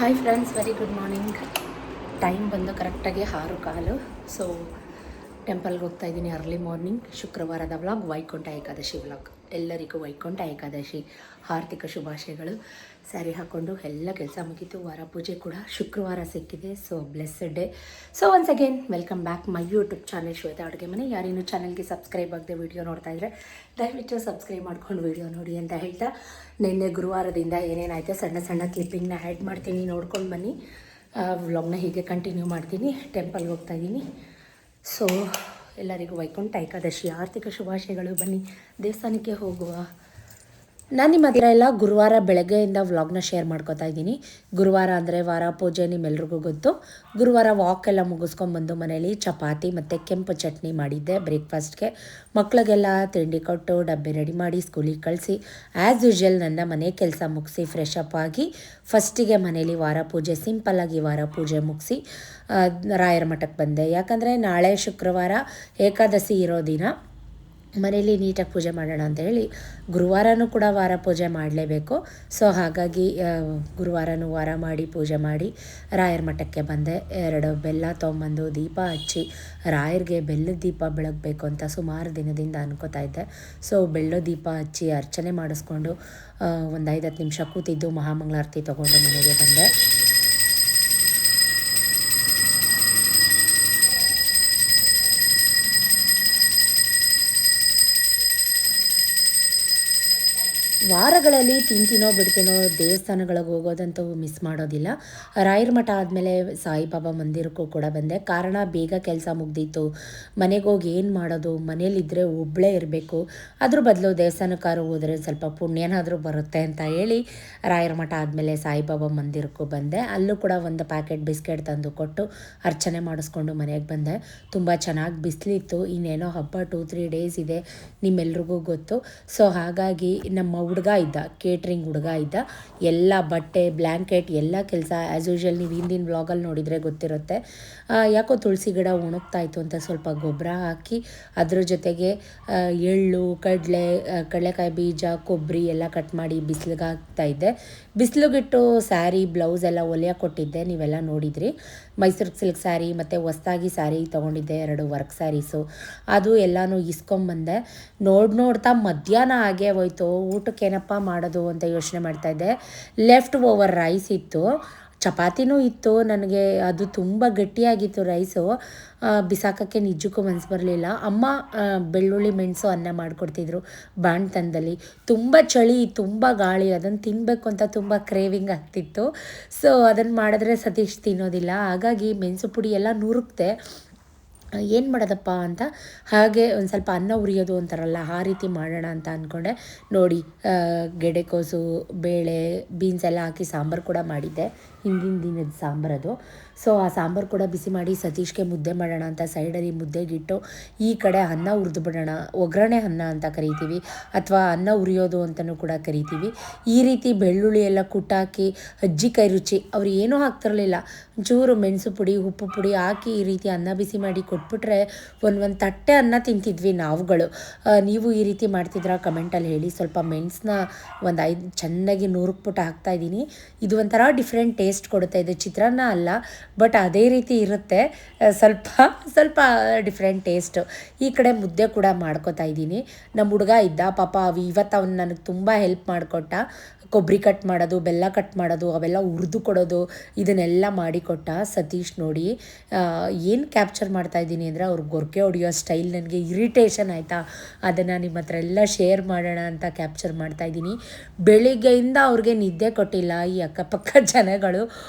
Hi friends, very good morning. Time ಬಂದು ಕರೆಕ್ಟಾಗಿ 6:15. So ಟೆಂಪಲ್ಗೆ ಹೋಗ್ತಾ ಇದ್ದೀನಿ ಅರ್ಲಿ ಮಾರ್ನಿಂಗ್. ಶುಕ್ರವಾರದ ವ್ಲಾಗ್, ವೈಕುಂಠ ಏಕಾದಶಿ ವ್ಲಾಗ್. ಎಲ್ಲರಿಗೂ ವೈಕುಂಠ ಏಕಾದಶಿ ಹಾರ್ದಿಕ ಶುಭಾಶಯಗಳು. ಸ್ಯಾರಿ ಹಾಕ್ಕೊಂಡು ಎಲ್ಲ ಕೆಲಸ ಮುಗೀತು. ವಾರ ಪೂಜೆ ಕೂಡ ಶುಕ್ರವಾರ ಸಿಕ್ಕಿದೆ. So blessed day. So once again welcome back my YouTube channel Shweta ಅಡುಗೆ ಮನೆ. ಯಾರೇನು ಚಾನಲ್ಗೆ ಸಬ್ಸ್ಕ್ರೈಬ್ ಆಗದೆ ವಿಡಿಯೋ ನೋಡ್ತಾ ಇದ್ದರೆ ದಯವಿಟ್ಟು ಸಬ್ಸ್ಕ್ರೈಬ್ ಮಾಡ್ಕೊಂಡು ವಿಡಿಯೋ ನೋಡಿ ಅಂತ ಹೇಳ್ತಾ, ನಿನ್ನೆ ಗುರುವಾರದಿಂದ ಏನೇನಾಯಿತು ಸಣ್ಣ ಸಣ್ಣ ಕ್ಲಿಪ್ಪಿಂಗ್ನ ಆ್ಯಡ್ ಮಾಡ್ತೀನಿ, ನೋಡ್ಕೊಂಡು ಬನ್ನಿ. ವ್ಲಾಗ್ನ ಹೀಗೆ ಕಂಟಿನ್ಯೂ ಮಾಡ್ತೀನಿ. ಟೆಂಪಲ್ಗೆ ಹೋಗ್ತಾ ಇದ್ದೀನಿ. ಸೊ ಎಲ್ಲರಿಗೂ ವೈಕುಂಠ ಏಕಾದಶಿ ಆರ್ಥಿಕ ಶುಭಾಶಯಗಳು. ಬನ್ನಿ ದೇವಸ್ಥಾನಕ್ಕೆ ಹೋಗುವ. ನಾನು ನಿಮ್ಮ ಹತ್ತಿರ ಎಲ್ಲ ಗುರುವಾರ ಬೆಳಗ್ಗೆಯಿಂದ ವ್ಲಾಗ್ನ ಶೇರ್ ಮಾಡ್ಕೋತಾ ಇದ್ದೀನಿ. ಗುರುವಾರ ಅಂದರೆ ವಾರ ಪೂಜೆ, ನಿಮ್ಮೆಲ್ರಿಗೂ ಗೊತ್ತು. ಗುರುವಾರ ವಾಕ್ ಎಲ್ಲ ಮುಗಿಸ್ಕೊಂಡ್ಬಂದು ಮನೇಲಿ ಚಪಾತಿ ಮತ್ತು ಕೆಂಪು ಚಟ್ನಿ ಮಾಡಿದ್ದೆ ಬ್ರೇಕ್ಫಾಸ್ಟ್ಗೆ. ಮಕ್ಕಳಿಗೆಲ್ಲ ತಿಂಡಿ ಕೊಟ್ಟು ಡಬ್ಬೆ ರೆಡಿ ಮಾಡಿ ಸ್ಕೂಲಿಗೆ ಕಳಿಸಿ, ಆ್ಯಸ್ ಯೂಶ್ವಲ್ ನನ್ನ ಮನೆ ಕೆಲಸ ಮುಗಿಸಿ ಫ್ರೆಶ್ ಅಪ್ ಆಗಿ ಫಸ್ಟಿಗೆ ಮನೇಲಿ ವಾರ ಪೂಜೆ, ಸಿಂಪಲ್ಲಾಗಿ ವಾರ ಪೂಜೆ ಮುಗಿಸಿ ರಾಯರ ಮಠಕ್ಕೆ ಬಂದೆ. ಯಾಕಂದರೆ ನಾಳೆ ಶುಕ್ರವಾರ ಏಕಾದಶಿ ಇರೋ ದಿನ ಮನೇಲಿ ನೀಟಾಗಿ ಪೂಜೆ ಮಾಡೋಣ ಅಂತ ಹೇಳಿ ಗುರುವಾರನೂ ಕೂಡ ವಾರ ಪೂಜೆ ಮಾಡಲೇಬೇಕು. ಸೊ ಹಾಗಾಗಿ ಗುರುವಾರನೂ ವಾರ ಮಾಡಿ ಪೂಜೆ ಮಾಡಿ ರಾಯರ ಮಠಕ್ಕೆ ಬಂದೆ. 2 ಬೆಲ್ಲ ತೊಗೊಂಬಂದು ದೀಪ ಹಚ್ಚಿ ರಾಯರಿಗೆ ಬೆಲ್ಲದ ದೀಪ ಬೆಳಗಬೇಕು ಅಂತ ಸುಮಾರು ದಿನದಿಂದ ಅನ್ಕೋತಾ ಇದ್ದೆ. ಸೊ ಬೆಲ್ಲದ ದೀಪ ಹಚ್ಚಿ ಅರ್ಚನೆ ಮಾಡಿಸ್ಕೊಂಡು ಒಂದು 5-10 ನಿಮಿಷ ಕೂತಿದ್ದು ಮಹಾಮಂಗಳಾರತಿ ತೊಗೊಂಡು ಮನೆಗೆ ಬಂದೆ. ವಾರಗಳಲ್ಲಿ ತಿಂತೀನೋ ಬಿಡ್ತೀನೋ ದೇವಸ್ಥಾನಗಳಿಗೆ ಹೋಗೋದಂತೂ ಮಿಸ್ ಮಾಡೋದಿಲ್ಲ. ರಾಯರ ಮಠ ಆದಮೇಲೆ ಸಾಯಿಬಾಬಾ ಮಂದಿರಕ್ಕೂ ಕೂಡ ಬಂದೆ. ಕಾರಣ ಬೇಗ ಕೆಲಸ ಮುಗ್ದಿತ್ತು. ಮನೆಗೆ ಹೋಗಿ ಏನು ಮಾಡೋದು, ಮನೇಲಿದ್ದರೆ ಒಬ್ಬಳೇ ಇರಬೇಕು, ಅದ್ರ ಬದಲು ದೇವಸ್ಥಾನಕ್ಕಾರು ಹೋದರೆ ಸ್ವಲ್ಪ ಪುಣ್ಯನಾದರೂ ಬರುತ್ತೆ ಅಂತ ಹೇಳಿ ರಾಯರ ಮಠ ಆದಮೇಲೆ ಸಾಯಿಬಾಬಾ ಮಂದಿರಕ್ಕೂ ಬಂದೆ. ಅಲ್ಲೂ ಕೂಡ ಒಂದು ಪ್ಯಾಕೆಟ್ ಬಿಸ್ಕೆಟ್ ತಂದು ಕೊಟ್ಟು ಅರ್ಚನೆ ಮಾಡಿಸ್ಕೊಂಡು ಮನೆಗೆ ಬಂದೆ. ತುಂಬ ಚೆನ್ನಾಗಿ ಬಿಸಿಲಿತ್ತು. ಇನ್ನೇನೋ ಹಬ್ಬ 2-3 ಡೇಸ್ ಇದೆ, ನಿಮ್ಮೆಲ್ರಿಗೂ ಗೊತ್ತು. ಸೊ ಹಾಗಾಗಿ ನಮ್ಮ ಹುಡುಗ ಇದ್ದ, ಕೇಟ್ರಿಂಗ್ ಹುಡುಗ ಇದ್ದ, ಎಲ್ಲ ಬಟ್ಟೆ ಬ್ಲ್ಯಾಂಕೆಟ್ ಎಲ್ಲ ಕೆಲಸ ಆ್ಯಸ್ ಯೂಶ್ವಲ್ ನೀವು ಹಿಂದಿನ ವ್ಲಾಗಲ್ಲಿ ನೋಡಿದರೆ ಗೊತ್ತಿರುತ್ತೆ. ಯಾಕೋ ತುಳಸಿ ಗಿಡ ಒಣಗ್ತಾಯಿತ್ತು ಅಂತ ಸ್ವಲ್ಪ ಗೊಬ್ಬರ ಹಾಕಿ ಅದ್ರ ಜೊತೆಗೆ ಎಳ್ಳು, ಕಡಲೆಕಾಯಿ ಬೀಜ, ಕೊಬ್ಬರಿ ಎಲ್ಲ ಕಟ್ ಮಾಡಿ ಬಿಸಿಲಿಗೆ ಹಾಕ್ತಾಯಿದ್ದೆ. ಬಿಸಿಲಿಗಿಟ್ಟು ಸ್ಯಾರಿ ಬ್ಲೌಸ್ ಎಲ್ಲ ಹೊಲಿಯೋಕೆ ಕೊಟ್ಟಿದ್ದೆ, ನೀವೆಲ್ಲ ನೋಡಿದ್ರಿ. ಮೈಸೂರು ಸಿಲ್ಕ್ ಸ್ಯಾರಿ ಮತ್ತು ಹೊಸ್ದಾಗಿ ಸ್ಯಾರಿ ತೊಗೊಂಡಿದ್ದೆ, 2 ವರ್ಕ್ ಸ್ಯಾರೀಸು. ಅದು ಎಲ್ಲನೂ ಇಸ್ಕೊಂಬಂದೆ. ನೋಡ್ತಾ ಮಧ್ಯಾಹ್ನ ಆಗೇ ಹೋಯ್ತು. ಊಟಕ್ಕೆ ಏನಪ್ಪ ಮಾಡೋದು ಅಂತ ಯೋಚನೆ ಮಾಡ್ತಾಯಿದ್ದೆ. ಲೆಫ್ಟ್ ಓವರ್ ರೈಸ್ ಇತ್ತು, ಚಪಾತಿನೂ ಇತ್ತು. ನನಗೆ ಅದು ತುಂಬ ಗಟ್ಟಿಯಾಗಿತ್ತು ರೈಸು, ಬಿಸಾಕೋಕ್ಕೆ ನಿಜಕ್ಕೂ ಮನಸ್ಸು ಬರಲಿಲ್ಲ. ಅಮ್ಮ ಬೆಳ್ಳುಳ್ಳಿ ಮೆಣಸು ಅನ್ನ ಮಾಡಿಕೊಡ್ತಿದ್ರು ಬಾಣ್ತನದಲ್ಲಿ. ತುಂಬ ಚಳಿ, ತುಂಬ ಗಾಳಿ, ಅದನ್ನು ತಿನ್ನಬೇಕು ಅಂತ ತುಂಬ ಕ್ರೇವಿಂಗ್ ಆಗ್ತಿತ್ತು. ಸೊ ಅದನ್ನು ಮಾಡಿದ್ರೆ ಸತೀಶ್ ತಿನ್ನೋದಿಲ್ಲ. ಹಾಗಾಗಿ ಮೆಣಸು ಪುಡಿ ಎಲ್ಲ ನುರುಕ್ತೆ. ಏನು ಮಾಡೋದಪ್ಪ ಅಂತ ಹಾಗೆ ಒಂದು ಸ್ವಲ್ಪ ಅನ್ನ ಉರಿಯೋದು ಅಂತಾರಲ್ಲ, ಆ ರೀತಿ ಮಾಡೋಣ ಅಂತ ಅಂದ್ಕೊಂಡೆ. ನೋಡಿ, ಗೆಡ್ಡೆಕೋಸು, ಬೇಳೆ, ಬೀನ್ಸ್ ಎಲ್ಲ ಹಾಕಿ ಸಾಂಬಾರು ಕೂಡ ಮಾಡಿದ್ದೆ, ಹಿಂದಿನ ದಿನದ ಸಾಂಬಾರದು. ಸೊ ಆ ಸಾಂಬಾರು ಕೂಡ ಬಿಸಿ ಮಾಡಿ ಸತೀಶ್ಗೆ ಮುದ್ದೆ ಮಾಡೋಣ ಅಂತ ಸೈಡಲ್ಲಿ ಮುದ್ದೆಗಿಟ್ಟು ಈ ಕಡೆ ಅನ್ನ ಹುರಿದು ಬಿಡೋಣ. ಒಗ್ಗರಣೆ ಅನ್ನ ಅಂತ ಕರಿತೀವಿ, ಅಥವಾ ಅನ್ನ ಉರಿಯೋದು ಅಂತಲೂ ಕೂಡ ಕರಿತೀವಿ. ಈ ರೀತಿ ಬೆಳ್ಳುಳ್ಳಿ ಎಲ್ಲ ಕುಟ್ಟಾಕಿ, ಅಜ್ಜಿಕಾಯಿ ರುಚಿ, ಅವ್ರು ಏನೂ ಹಾಕ್ತಿರಲಿಲ್ಲ, ಚೂರು ಮೆಣಸು ಪುಡಿ, ಉಪ್ಪು ಪುಡಿ ಹಾಕಿ ಈ ರೀತಿ ಅನ್ನ ಬಿಸಿ ಮಾಡಿ ಕೊಟ್ಬಿಟ್ರೆ ಒಂದು ತಟ್ಟೆ ಅನ್ನ ತಿಂತಿದ್ವಿ ನಾವುಗಳು. ನೀವು ಈ ರೀತಿ ಮಾಡ್ತಿದ್ರಾ ಕಮೆಂಟಲ್ಲಿ ಹೇಳಿ. ಸ್ವಲ್ಪ ಮೆಣಸನ್ನ ಒಂದು 5 ಚೆನ್ನಾಗಿ ನುರುಕ್ಬಿಟ್ಟು ಹಾಕ್ತಾಯಿದ್ದೀನಿ. ಇದು ಒಂಥರ ಡಿಫ್ರೆಂಟ್ ಟೇಸ್ಟ್ ಕೊಡುತ್ತೆ. ಇದು ಚಿತ್ರಾನ್ನ ಅಲ್ಲ, ಬಟ್ ಅದೇ ರೀತಿ ಇರುತ್ತೆ, ಸ್ವಲ್ಪ ಡಿಫ್ರೆಂಟ್ ಟೇಸ್ಟು. ಈ ಕಡೆ ಮುದ್ದೆ ಕೂಡ ಮಾಡ್ಕೊತಾ ಇದ್ದೀನಿ. ನಮ್ಮ ಹುಡುಗ ಇದ್ದ ಪಾಪ, ಇವತ್ತು ಅವ್ನು ನನಗೆ ತುಂಬ ಹೆಲ್ಪ್ ಮಾಡಿಕೊಟ್ಟ. ಕೊಬ್ಬರಿ ಕಟ್ ಮಾಡೋದು, ಬೆಲ್ಲ ಕಟ್ ಮಾಡೋದು, ಅವೆಲ್ಲ ಹುರಿದು ಕೊಡೋದು, ಇದನ್ನೆಲ್ಲ ಮಾಡಿಕೊಟ್ಟ ಸತೀಶ್. ನೋಡಿ ಏನು ಕ್ಯಾಪ್ಚರ್ ಮಾಡ್ತಾಯಿದ್ದೀನಿ ಅಂದರೆ ಅವ್ರು ಗೊರಕೆ ಹೊಡೆಯೋ ಸ್ಟೈಲ್ ನನಗೆ ಇರಿಟೇಷನ್ ಆಯಿತಾ, ಅದನ್ನು ನಿಮ್ಮ ಹತ್ರ ಎಲ್ಲ ಶೇರ್ ಮಾಡೋಣ ಅಂತ ಕ್ಯಾಪ್ಚರ್ ಮಾಡ್ತಾಯಿದ್ದೀನಿ. ಬೆಳಿಗ್ಗೆಯಿಂದ ಅವ್ರಿಗೆ ನಿದ್ದೆ ಕೊಟ್ಟಿಲ್ಲ ಈ ಅಕ್ಕಪಕ್ಕ ಜನಗಳು.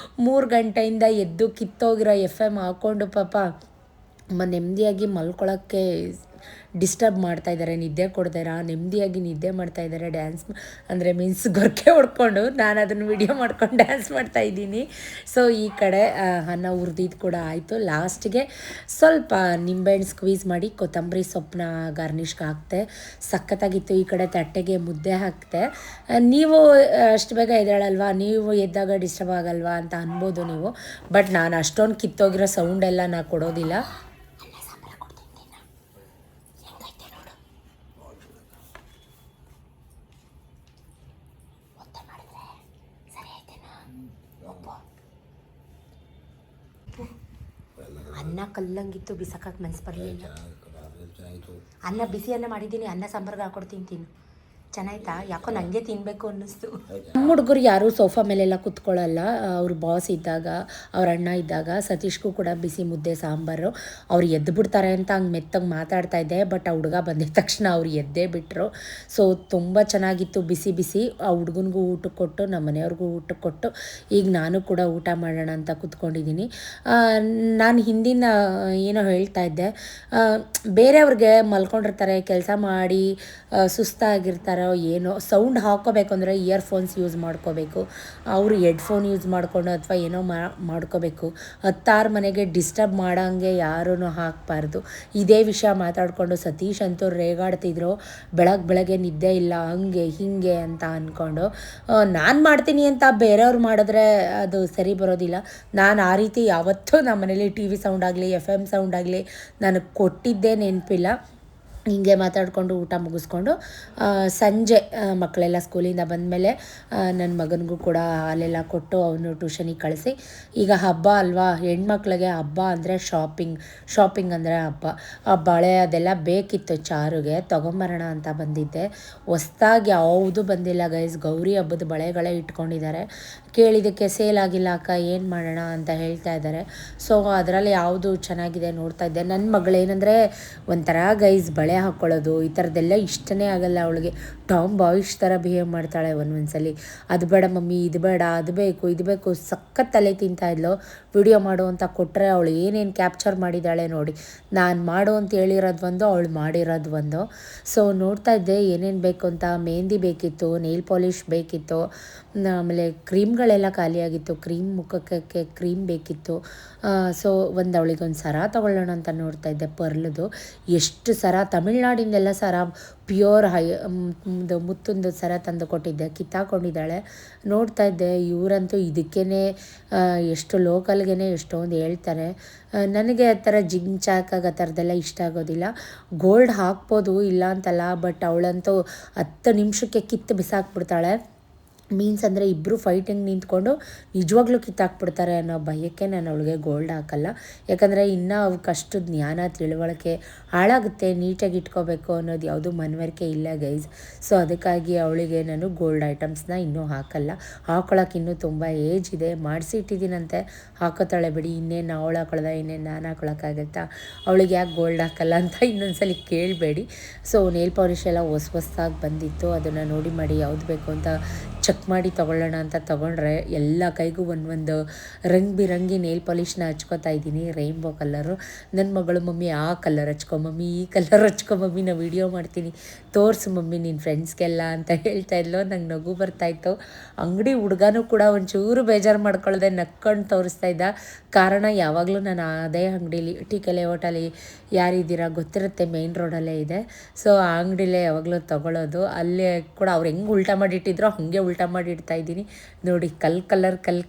3 ಗಂಟೆಯಿಂದ ಎದ್ದು ಕಿತ್ತೋಗಿರೋ FM ಹಾಕ್ಕೊಂಡು ಪಾಪ ನೆಮ್ಮದಿಯಾಗಿ ಮಲ್ಕೊಳ್ಳೋಕ್ಕೆ ಡಿಸ್ಟರ್ಬ್ ಮಾಡ್ತಾಯಿದ್ದಾರೆ. ನಿದ್ದೆ ಕೊಡ್ದಿರ ನೆಮ್ಮದಿಯಾಗಿ ನಿದ್ದೆ ಮಾಡ್ತಾಯಿದ್ದಾರೆ. ಡ್ಯಾನ್ಸ್ ಅಂದರೆ ಮೀನ್ಸ್ ಗೊರಕೆ ಹೊಡ್ಕೊಂಡು, ನಾನು ಅದನ್ನು ವಿಡಿಯೋ ಮಾಡ್ಕೊಂಡು ಡ್ಯಾನ್ಸ್ ಮಾಡ್ತಾಯಿದ್ದೀನಿ. ಸೊ ಈ ಕಡೆ ಅನ್ನ ಹುರಿದಿದ್ದು ಕೂಡ ಆಯಿತು. ಲಾಸ್ಟಿಗೆ ಸ್ವಲ್ಪ ನಿಂಬೆಹಣ್ಣು ಸ್ಕ್ವೀಸ್ ಮಾಡಿ ಕೊತ್ತಂಬರಿ ಸೊಪ್ಪನ್ನ ಗಾರ್ನಿಷ್ಗೆ ಹಾಕ್ತೆ. ಸಖತ್ತಾಗಿತ್ತು. ಈ ಕಡೆ ತಟ್ಟೆಗೆ ಮುದ್ದೆ ಹಾಕ್ತೆ. ನೀವು ಅಷ್ಟು ಬೇಗ ಎದ್ದೇಳಲ್ವಾ, ನೀವು ಎದ್ದಾಗ ಡಿಸ್ಟರ್ಬ್ ಆಗಲ್ವಾ ಅಂತ ಅನ್ಬೋದು ನೀವು, ಬಟ್ ನಾನು ಅಷ್ಟೊಂದು ಕಿತ್ತೋಗಿರೋ ಸೌಂಡೆಲ್ಲ ನಾನು ಕೊಡೋದಿಲ್ಲ. ಅನ್ನ ಕಲ್ಲಂಗಿತ್ತು ಬಿಸಕ್ಕೆ ಮನಸ್ಸು ಬರಲಿಲ್ಲ. ಅನ್ನ ಬಿಸಿ ಅನ್ನ ಮಾಡಿದ್ದೀನಿ, ಅನ್ನ ಸಾಂಬಾರ್ಗೆ ಹಾಕೊಡ್ತೀನಿ ತಿನ್ನು. ಚೆನ್ನಾಯ್ತಾ? ಯಾಕೋ ನನಗೆ ತಿನ್ನಬೇಕು ಅನ್ನಿಸ್ತು. ನಮ್ಮ ಹುಡುಗರು ಯಾರೂ ಸೋಫಾ ಮೇಲೆಲ್ಲ ಕೂತ್ಕೊಳ್ಳಲ್ಲ. ಅವ್ರ ಬಾಸ್ ಇದ್ದಾಗ, ಅವ್ರ ಅಣ್ಣ ಇದ್ದಾಗ ಸತೀಶ್ಗೂ ಕೂಡ ಬಿಸಿ ಮುದ್ದೆ ಸಾಂಬಾರು. ಅವ್ರು ಎದ್ದು ಬಿಡ್ತಾರೆ ಅಂತ ಹಂಗೆ ಮೆತ್ತಗೆ ಮಾತಾಡ್ತಾ ಇದ್ದೆ, ಬಟ್ ಆ ಹುಡುಗ ಬಂದಿದ ತಕ್ಷಣ ಅವ್ರು ಎದ್ದೇ ಬಿಟ್ಟರು. ಸೊ ತುಂಬ ಚೆನ್ನಾಗಿತ್ತು ಬಿಸಿ ಬಿಸಿ. ಆ ಹುಡುಗನಿಗೂ ಊಟಕ್ಕೆ ಕೊಟ್ಟು, ನಮ್ಮ ಮನೆಯವ್ರಿಗೂ ಊಟಕ್ಕೆ ಕೊಟ್ಟು, ಈಗ ನಾನು ಕೂಡ ಊಟ ಮಾಡೋಣ ಅಂತ ಕೂತ್ಕೊಂಡಿದ್ದೀನಿ. ನಾನು ಹಿಂದಿನ ಏನೋ ಹೇಳ್ತಾ ಇದ್ದೆ, ಬೇರೆಯವ್ರಿಗೆ ಮಲ್ಕೊಂಡಿರ್ತಾರೆ, ಕೆಲಸ ಮಾಡಿ ಸುಸ್ತಾಗಿರ್ತಾರೋ ಏನೋ, ಸೌಂಡ್ ಹಾಕ್ಕೋಬೇಕು ಅಂದರೆ ಇಯರ್ಫೋನ್ಸ್ ಯೂಸ್ ಮಾಡ್ಕೋಬೇಕು. ಅವರು ಹೆಡ್ಫೋನ್ ಯೂಸ್ ಮಾಡಿಕೊಂಡು ಅಥವಾ ಏನೋ ಮಾಡ್ಕೋಬೇಕು. 10 ಮನೆಗೆ ಡಿಸ್ಟರ್ಬ್ ಮಾಡೋಂಗೆ ಯಾರೂ ಹಾಕಬಾರ್ದು. ಇದೇ ವಿಷಯ ಮಾತಾಡಿಕೊಂಡು ಸತೀಶ್ ಅಂತೂ ರೇಗಾಡ್ತಿದ್ರು, ಬೆಳಗ್ಗೆ ನಿದ್ದೆ ಇಲ್ಲ ಹಂಗೆ ಹೀಗೆ ಅಂತ ಅಂದ್ಕೊಂಡು. ನಾನು ಮಾಡ್ತೀನಿ ಅಂತ ಬೇರೆಯವ್ರು ಮಾಡಿದ್ರೆ ಅದು ಸರಿ ಬರೋದಿಲ್ಲ. ನಾನು ಆ ರೀತಿ ಯಾವತ್ತೂ ನಮ್ಮ ಮನೇಲಿ ಟಿ ವಿ ಸೌಂಡ್ ಆಗಲಿ FM ಸೌಂಡ್ ಆಗಲಿ ನನಗೆ ಕೊಟ್ಟಿದ್ದೇ ನೆನಪಿಲ್ಲ. ಹೀಗೆ ಮಾತಾಡಿಕೊಂಡು ಊಟ ಮುಗಿಸ್ಕೊಂಡು ಸಂಜೆ ಮಕ್ಕಳೆಲ್ಲ ಸ್ಕೂಲಿಂದ ಬಂದಮೇಲೆ ನನ್ನ ಮಗನಿಗೂ ಕೂಡ ಹಾಲೆಲ್ಲ ಕೊಟ್ಟು ಅವನು ಟ್ಯೂಷನಿಗೆ ಕಳಿಸಿ. ಈಗ ಹಬ್ಬ ಅಲ್ವಾ, ಹೆಣ್ಮಕ್ಳಿಗೆ ಹಬ್ಬ ಅಂದರೆ ಶಾಪಿಂಗ್ ಅಂದರೆ ಹಬ್ಬ. ಆ ಬಳೆ ಅದೆಲ್ಲ ಬೇಕಿತ್ತು ಚಾರುಗೆ, ತೊಗೊಂಬರೋಣ ಅಂತ ಬಂದಿದ್ದೆ. ಹೊಸ್ದಾಗಿ ಯಾವುದು ಬಂದಿಲ್ಲ ಗೈಸ್, ಗೌರಿ ಹಬ್ಬದ ಬಳೆಗಳೇ ಇಟ್ಕೊಂಡಿದ್ದಾರೆ. ಕೇಳಿದ್ದಕ್ಕೆ ಸೇಲ್ ಆಗಿಲ್ಲ ಅಕ್ಕ, ಏನು ಮಾಡೋಣ ಅಂತ ಹೇಳ್ತಾ ಇದ್ದಾರೆ. ಸೊ ಅದರಲ್ಲಿ ಯಾವುದು ಚೆನ್ನಾಗಿದೆ ನೋಡ್ತಾ ಇದ್ದೆ. ನನ್ನ ಮಗಳೇನೆಂದರೆ ಒಂಥರ ಗೈಸ್ ಬಳೆ ಹಾಕ್ಕೊಳ್ಳೋದು ಈ ಥರದ್ದೆಲ್ಲ ಇಷ್ಟನೇ ಆಗಲ್ಲ ಅವಳಿಗೆ. ಟಾಮ್ ಬಾಯ್ಸ್ ಥರ ಬಿಹೇವ್ ಮಾಡ್ತಾಳೆ ಒಂದೊಂದ್ಸಲಿ. ಅದು ಬೇಡ ಮಮ್ಮಿ, ಇದು ಬೇಡ, ಅದು ಬೇಕು, ಇದು ಬೇಕು, ಸಖತ್ ತಲೆ ತಿಂತಾಯಿದ್ಲು. ವಿಡಿಯೋ ಮಾಡು ಅಂತ ಕೊಟ್ಟರೆ ಅವಳು ಏನೇನು ಕ್ಯಾಪ್ಚರ್ ಮಾಡಿದ್ದಾಳೆ ನೋಡಿ. ನಾನು ಮಾಡು ಅಂತ ಹೇಳಿರೋದು ಒಂದು, ಅವಳು ಮಾಡಿರೋದು ಒಂದು. ಸೊ ನೋಡ್ತಾ ಇದ್ದೆ ಏನೇನು ಬೇಕು ಅಂತ. ಮೆಹಂದಿ ಬೇಕಿತ್ತು, ನೇಲ್ ಪಾಲಿಷ್ ಬೇಕಿತ್ತು, ಆಮೇಲೆ ಕ್ರೀಮ್ಗಳೆಲ್ಲ ಖಾಲಿಯಾಗಿತ್ತು. ಮುಖಕ್ಕೆ ಕ್ರೀಮ್ ಬೇಕಿತ್ತು. ಸೊ ಅವಳಿಗೊಂದು ಸರ ತೊಗೊಳ್ಳೋಣ ಅಂತ ನೋಡ್ತಾ ಇದ್ದೆ, ಪರ್ಲದು. ಎಷ್ಟು ಸರ, ತಮಿಳ್ನಾಡಿಂದೆಲ್ಲ ಸರ ಪ್ಯೂರ್ ಮುತ್ತೊಂದು ಸರ ತಂದು ಕೊಟ್ಟಿದ್ದೆ, ಕಿತ್ತಾಕೊಂಡಿದ್ದಾಳೆ. ನೋಡ್ತಾ ಇದ್ದೆ, ಇವರಂತೂ ಇದಕ್ಕೇ ಎಷ್ಟು ಲೋಕಲ್ಗೆ ಎಷ್ಟೊಂದು ಹೇಳ್ತಾರೆ. ನನಗೆ ಆ ಥರ ಜಿಂಗ್ ಚಾಕಾಗಿ ಆ ಥರದ್ದೆಲ್ಲ ಇಷ್ಟ ಆಗೋದಿಲ್ಲ. ಗೋಲ್ಡ್ ಹಾಕ್ಬೋದು ಇಲ್ಲ ಅಂತಲ್ಲ, ಬಟ್ ಅವಳಂತೂ 10 ನಿಮಿಷಕ್ಕೆ ಕಿತ್ತು ಬಿಸಾಕ್ಬಿಡ್ತಾಳೆ. ಮೀನ್ಸ್ ಅಂದರೆ ಇಬ್ಬರು ಫೈಟಿಂಗ್ ನಿಂತ್ಕೊಂಡು ನಿಜವಾಗ್ಲೂ ಕಿತ್ತಾಕ್ಬಿಡ್ತಾರೆ ಅನ್ನೋ ಭಯಕ್ಕೆ ನಾನು ಅವಳಿಗೆ ಗೋಲ್ಡ್ ಹಾಕಲ್ಲ. ಯಾಕಂದರೆ ಇನ್ನೂ ಅವಕ್ಕಷ್ಟು ಜ್ಞಾನ ತಿಳುವಳಿಕೆ ಹಾಳಾಗುತ್ತೆ. ನೀಟಾಗಿ ಇಟ್ಕೋಬೇಕು ಅನ್ನೋದು ಯಾವುದೂ ಮನವರಿಕೆ ಇಲ್ಲ ಗೈಸ್. ಸೊ ಅದಕ್ಕಾಗಿ ಅವಳಿಗೆ ನಾನು ಗೋಲ್ಡ್ ಐಟಮ್ಸ್ನ ಇನ್ನೂ ಹಾಕಲ್ಲ. ಹಾಕೊಳಕ್ಕೆ ಇನ್ನೂ ತುಂಬ ಏಜ್ ಇದೆ, ಮಾಡಿಸಿ ಇಟ್ಟಿದ್ದೀನಂತೆ, ಹಾಕೋತಾಳೆ ಬಿಡಿ. ಇನ್ನೇನು ಅವಳು ಹಾಕೊಳ್ದ, ಇನ್ನೇನು ನಾನು ಹಾಕೊಳಕ್ಕಾಗತ್ತಾ? ಅವಳಿಗೆ ಯಾಕೆ ಗೋಲ್ಡ್ ಹಾಕಲ್ಲ ಅಂತ ಇನ್ನೊಂದ್ಸಲಿ ಕೇಳಬೇಡಿ. ಸೊ ನೇಲ್ ಪಾಲಿಷ್ ಎಲ್ಲ ಹೊಸ್ದಾಗಿ ಬಂದಿತ್ತು, ಅದನ್ನು ನೋಡಿ ಮಾಡಿ ಯಾವ್ದು ಬೇಕು ಅಂತ ಚೆಕ್ ಮಾಡಿ ತೊಗೊಳ್ಳೋಣ ಅಂತ ತೊಗೊಂಡ್ರೆ ಎಲ್ಲ ಕೈಗೂ ಒಂದು ರಂಗಿ ನೇಲ್ ಪಾಲಿಷ್ನ ಹಚ್ಕೋತಾ ಇದ್ದೀನಿ, ರೈನ್ಬೋ ಕಲರು. ನನ್ನ ಮಗಳು ಮಮ್ಮಿ ಆ ಕಲರ್ ಹಚ್ಕೊ ಮಮ್ಮಿ, ಈ ಕಲರ್ ಹಚ್ಕೊ ಮಮ್ಮಿ, ನಾ ವೀಡಿಯೋ ಮಾಡ್ತೀನಿ, ತೋರಿಸು ಮಮ್ಮಿ ನಿನ್ನ ಫ್ರೆಂಡ್ಸ್ಗೆಲ್ಲ ಅಂತ ಹೇಳ್ತಾ ಇದ್ಲು. ನಂಗೆ ನಗು ಬರ್ತಾಯಿತ್ತು. ಅಂಗಡಿ ಹುಡುಗನೂ ಕೂಡ ಒಂಚೂರು ಬೇಜಾರು ಮಾಡ್ಕೊಳ್ಳದೆ ನಕ್ಕೊಂಡು ತೋರಿಸ್ತಾ ಇದ್ದ. ಕಾರಣ ಯಾವಾಗಲೂ ನಾನು ಅದೇ ಅಂಗಡೀಲಿ, ಟಿ.ಕೆ. ಲೇಔಟಲ್ಲಿ ಯಾರಿದ್ದೀರಾ ಗೊತ್ತಿರುತ್ತೆ, ಮೇಯ್ನ್ ರೋಡಲ್ಲೇ ಇದೆ. ಸೊ ಆ ಅಂಗಡಿಲೇ ಯಾವಾಗಲೂ ತೊಗೊಳ್ಳೋದು. ಅಲ್ಲೇ ಕೂಡ ಅವ್ರು ಹೆಂಗೆ ಉಲ್ಟಾ ಮಾಡಿಟ್ಟಿದ್ರೋ ಹಾಗೆ ಉಲ್ಟಾ ಮಾಡಿ ಇಡ್ತಾ ಇದ್ದೀನಿ ನೋಡಿ.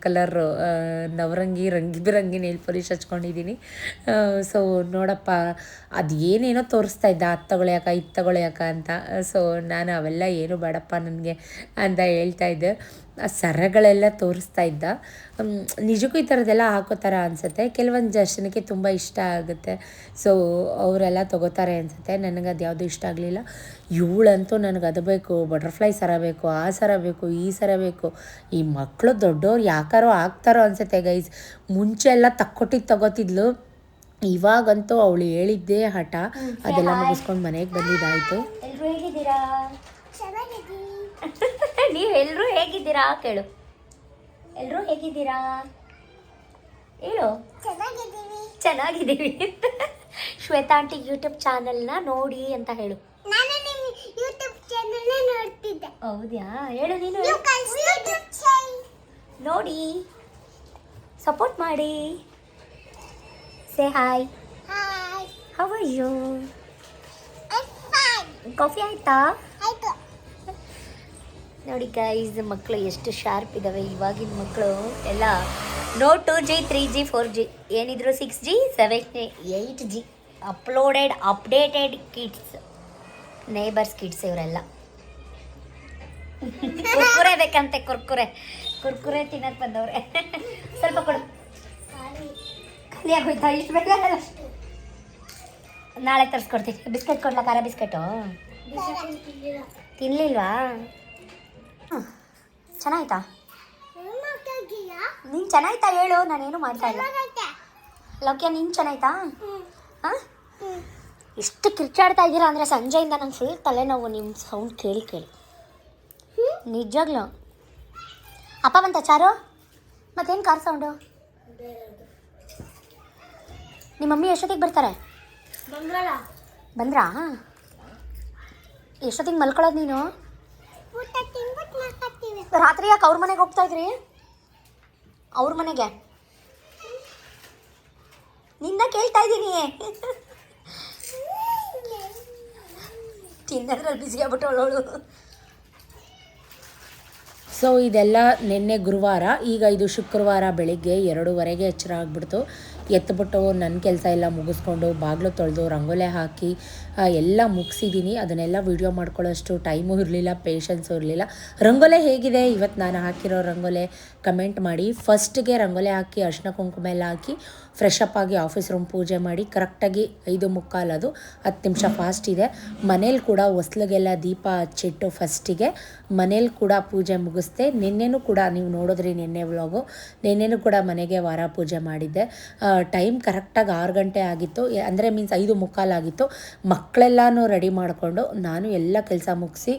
ಕಲರ್ ನವರಂಗಿ ಬಿರಂಗಿ ನೇಲ್ ಪಾಲಿಷ್ ಹಚ್ಕೊಂಡಿದ್ದೀನಿ. ಸೊ ನೋಡಪ್ಪ, ಅದು ಏನೇನೋ ತೋರಿಸ್ತಾ ಇದ್ದ, ಅದು ತಗೊಳ್ಯಾಕ ಇದು ತಗೊಳ್ಯಾಕ ಅಂತ. ಸೊ ನಾನು ಅವೆಲ್ಲ ಏನು ಬೇಡಪ್ಪ ನನಗೆ ಅಂತ ಹೇಳ್ತಾ ಇದ್ದೆ. ಸರಗಳೆಲ್ಲ ತೋರಿಸ್ತಾ ಇದ್ದ. ನಿಜಕ್ಕೂ ಈ ಥರದ್ದೆಲ್ಲ ಹಾಕೋ ಥರ ಅನಿಸುತ್ತೆ. ಕೆಲವೊಂದು ಜನಕ್ಕೆ ತುಂಬ ಇಷ್ಟ ಆಗುತ್ತೆ. ಸೊ ಅವರೆಲ್ಲ ತೊಗೋತಾರೆ ಅನಿಸುತ್ತೆ. ನನಗೆ ಅದು ಯಾವುದೂ ಇಷ್ಟ ಆಗಲಿಲ್ಲ. ಇವಳಂತೂ ನನಗೆ ಅದು ಬೇಕು, ಬಟರ್ಫ್ಲೈ ಸರ ಬೇಕು, ಆ ಸರ ಬೇಕು, ಈ ಸರ ಬೇಕು. ಈ ಮಕ್ಕಳು ದೊಡ್ಡವ್ರು ಯಾಕಾರೋ ಆಗ್ತಾರೋ ಅನಿಸುತ್ತೆ ಗೈಸ್. ಮುಂಚೆ ಎಲ್ಲ ತಗೋತಿದ್ಲು, ಇವಾಗಂತೂ ಅವಳು ಹೇಳಿದ್ದೇ ಹಠ. ಅದೆಲ್ಲ ಮುಗಿಸ್ಕೊಂಡು ಮನೆಗೆ ಬಂದಿದ್ದಾಯಿತು. ಎಲ್ಲರೂ ಹೇಗಿದ್ದೀರಾ? ನೀವು ಎಲ್ಲರೂ ಹೇಗಿದ್ದೀರಾ ಕೇಳು. ಎಲ್ಲರೂ ಹೇಗಿದ್ದೀರಾ ಹೇಳು. ಚೆನ್ನಾಗಿದ್ದೀವಿ. ಶ್ವೇತಾ ಆಂಟಿ ಯೂಟ್ಯೂಬ್ ಚಾನಲ್ನ ನೋಡಿ ಅಂತ ಹೇಳು. ನಾನು ನಿಮ್ಮ ಯೂಟ್ಯೂಬ್ ಚಾನೆಲ್ ನೋಡ್ತಿದ್ದೆ. ಹೌದಾ? ಹೇಳು ನೀನು. ನೋಡಿ, ಸಪೋರ್ಟ್ ಮಾಡಿ. Say hi. Hi. How are you? Coffee ಆಯ್ತಾ? ಆಯ್ತು. ನೋಡಿ ಗೈಸ್, ಮಕ್ಕಳು ಎಷ್ಟು ಶಾರ್ಪ್ ಇದ್ದಾವೆ ಇವಾಗಿನ ಮಕ್ಕಳು ಎಲ್ಲ. ನೋ 2G 3G 4G, ಏನಿದ್ರು 6G 7G 8G updated kids, neighbours kids ಇವರೆಲ್ಲ. ಕುರ್ಕುರೆ ಬೇಕಂತೆ, ಕುರ್ಕುರೆ ತಿನ್ನಕ್ಕೆ ಬಂದವ್ರೆ. ಸ್ವಲ್ಪ ಕೊಡು. ಖಾಲಿ ಆಗೋಯ್ತಾ ಇಷ್ಟು ಬೇಗ ನಾಳೆ ತರಿಸ್ಕೊಡ್ತೀನಿ ಬಿಸ್ಕೆಟ್ ಕೊಡ್ಲಾ ಖಾರ ಬಿಸ್ಕೆಟು ತಿನ್ಲಿಲ್ವಾ ಚೆನ್ನಾಯ್ತಾ ನೀನು ಚೆನ್ನಾಯ್ತಾ ಹೇಳು ನಾನೇನು ಮಾಡ್ತಾ ಇಲ್ಲ ಲೌಕ್ಯ ನೀನು ಚೆನ್ನಾಯ್ತಾ ಹಾಂ ಎಷ್ಟು ಕಿರ್ಚಾಡ್ತಾ ಇದ್ದೀರಾ ಅಂದರೆ ಸಂಜೆಯಿಂದ ನಂಗೆ ಫುಲ್ ತಲೆನೋವು ನಿಮ್ಮ ಸೌಂಡ್ ಕೇಳಿ ನಿಜಾಗ್ಲೂ ಅಪ್ಪ ಬಂತ ಚಾರು ಮತ್ತೇನು ಕಾರ್ ಸೌಂಡು ನಿಮ್ಮ ಮಮ್ಮಿ ಎಷ್ಟೊತ್ತಿಗೆ ಬರ್ತಾರೆ ಬಂದ್ರಾ ಎಷ್ಟೊತ್ತಿಗೆ ಮಲ್ಕೊಳ್ಳೋದು ನೀನು ರಾತ್ರಿ ಯಾಕೆ ಅವ್ರ ಮನೆಗೆ ಹೋಗ್ತಾ ಇದ್ರಿ ಅವ್ರ ಮನೆಗೆ ನಿನ್ನ ಕೇಳ್ತಾ ಇದ್ದೀನಿ ತಿನ್ನೋದ್ರಲ್ಲಿ ಬಿಸಿ ಆಗ್ಬಿಟ್ಟವಳು ಸೊ ಇದೆಲ್ಲ ನಿನ್ನೆ ಗುರುವಾರ, ಈಗ ಇದು ಶುಕ್ರವಾರ ಬೆಳಿಗ್ಗೆ 2:30 ಎಚ್ಚರ ಆಗಿಬಿಡ್ತು. ಎತ್ಬಿಟ್ಟು ನನ್ನ ಕೆಲಸ ಎಲ್ಲ ಮುಗಿಸ್ಕೊಂಡು ಬಾಗಿಲು ತೊಳೆದು ರಂಗೋಲೆ ಹಾಕಿ ಎಲ್ಲ ಮುಗಿಸಿದ್ದೀನಿ. ಅದನ್ನೆಲ್ಲ ವೀಡಿಯೋ ಮಾಡ್ಕೊಳ್ಳೋಷ್ಟು ಟೈಮು ಇರಲಿಲ್ಲ, ಪೇಷನ್ಸು ಇರಲಿಲ್ಲ. ರಂಗೋಲೆ ಹೇಗಿದೆ ಇವತ್ತು ನಾನು ಹಾಕಿರೋ ರಂಗೋಲೆ ಕಮೆಂಟ್ ಮಾಡಿ. ಫಸ್ಟಿಗೆ ರಂಗೋಲೆ ಹಾಕಿ ಅರ್ಶಿನ ಕುಂಕುಮ ಎಲ್ಲ ಹಾಕಿ ಫ್ರೆಶ್ ಅಪ್ ಆಗಿ ಆಫೀಸ್ ರೂಮ್ ಪೂಜೆ ಮಾಡಿ ಕರೆಕ್ಟಾಗಿ 5:45 ಅದು 10 ನಿಮಿಷ ಫಾಸ್ಟ್ ಇದೆ. ಮನೇಲಿ ಕೂಡ ಹೊಸ್ಲಿಗೆಲ್ಲ ದೀಪ ಹಚ್ಚಿಟ್ಟು ಫಸ್ಟಿಗೆ ಮನೇಲಿ ಕೂಡ ಪೂಜೆ ಮುಗಿಸ್ದೆ. ನಿನ್ನೆನೂ ಕೂಡ ನೀವು ನೋಡಿದ್ರಿ ನಿನ್ನೆ ವ್ಲಾಗು, ನಿನ್ನೆನೂ ಕೂಡ ಮನೆಗೆ ವಾರ ಪೂಜೆ ಮಾಡಿದ್ದೆ. ಟೈಮ್ ಕರೆಕ್ಟಾಗಿ 6 ಗಂಟೆ ಆಗಿತ್ತು, ಅಂದರೆ ಮೀನ್ಸ್ 5:45 ಆಗಿತ್ತು. ಮಕ್ಕಳೆಲ್ಲನೂ ರೆಡಿ ಮಾಡಿಕೊಂಡು ನಾನು ಎಲ್ಲ ಕೆಲಸ ಮುಗಿಸಿ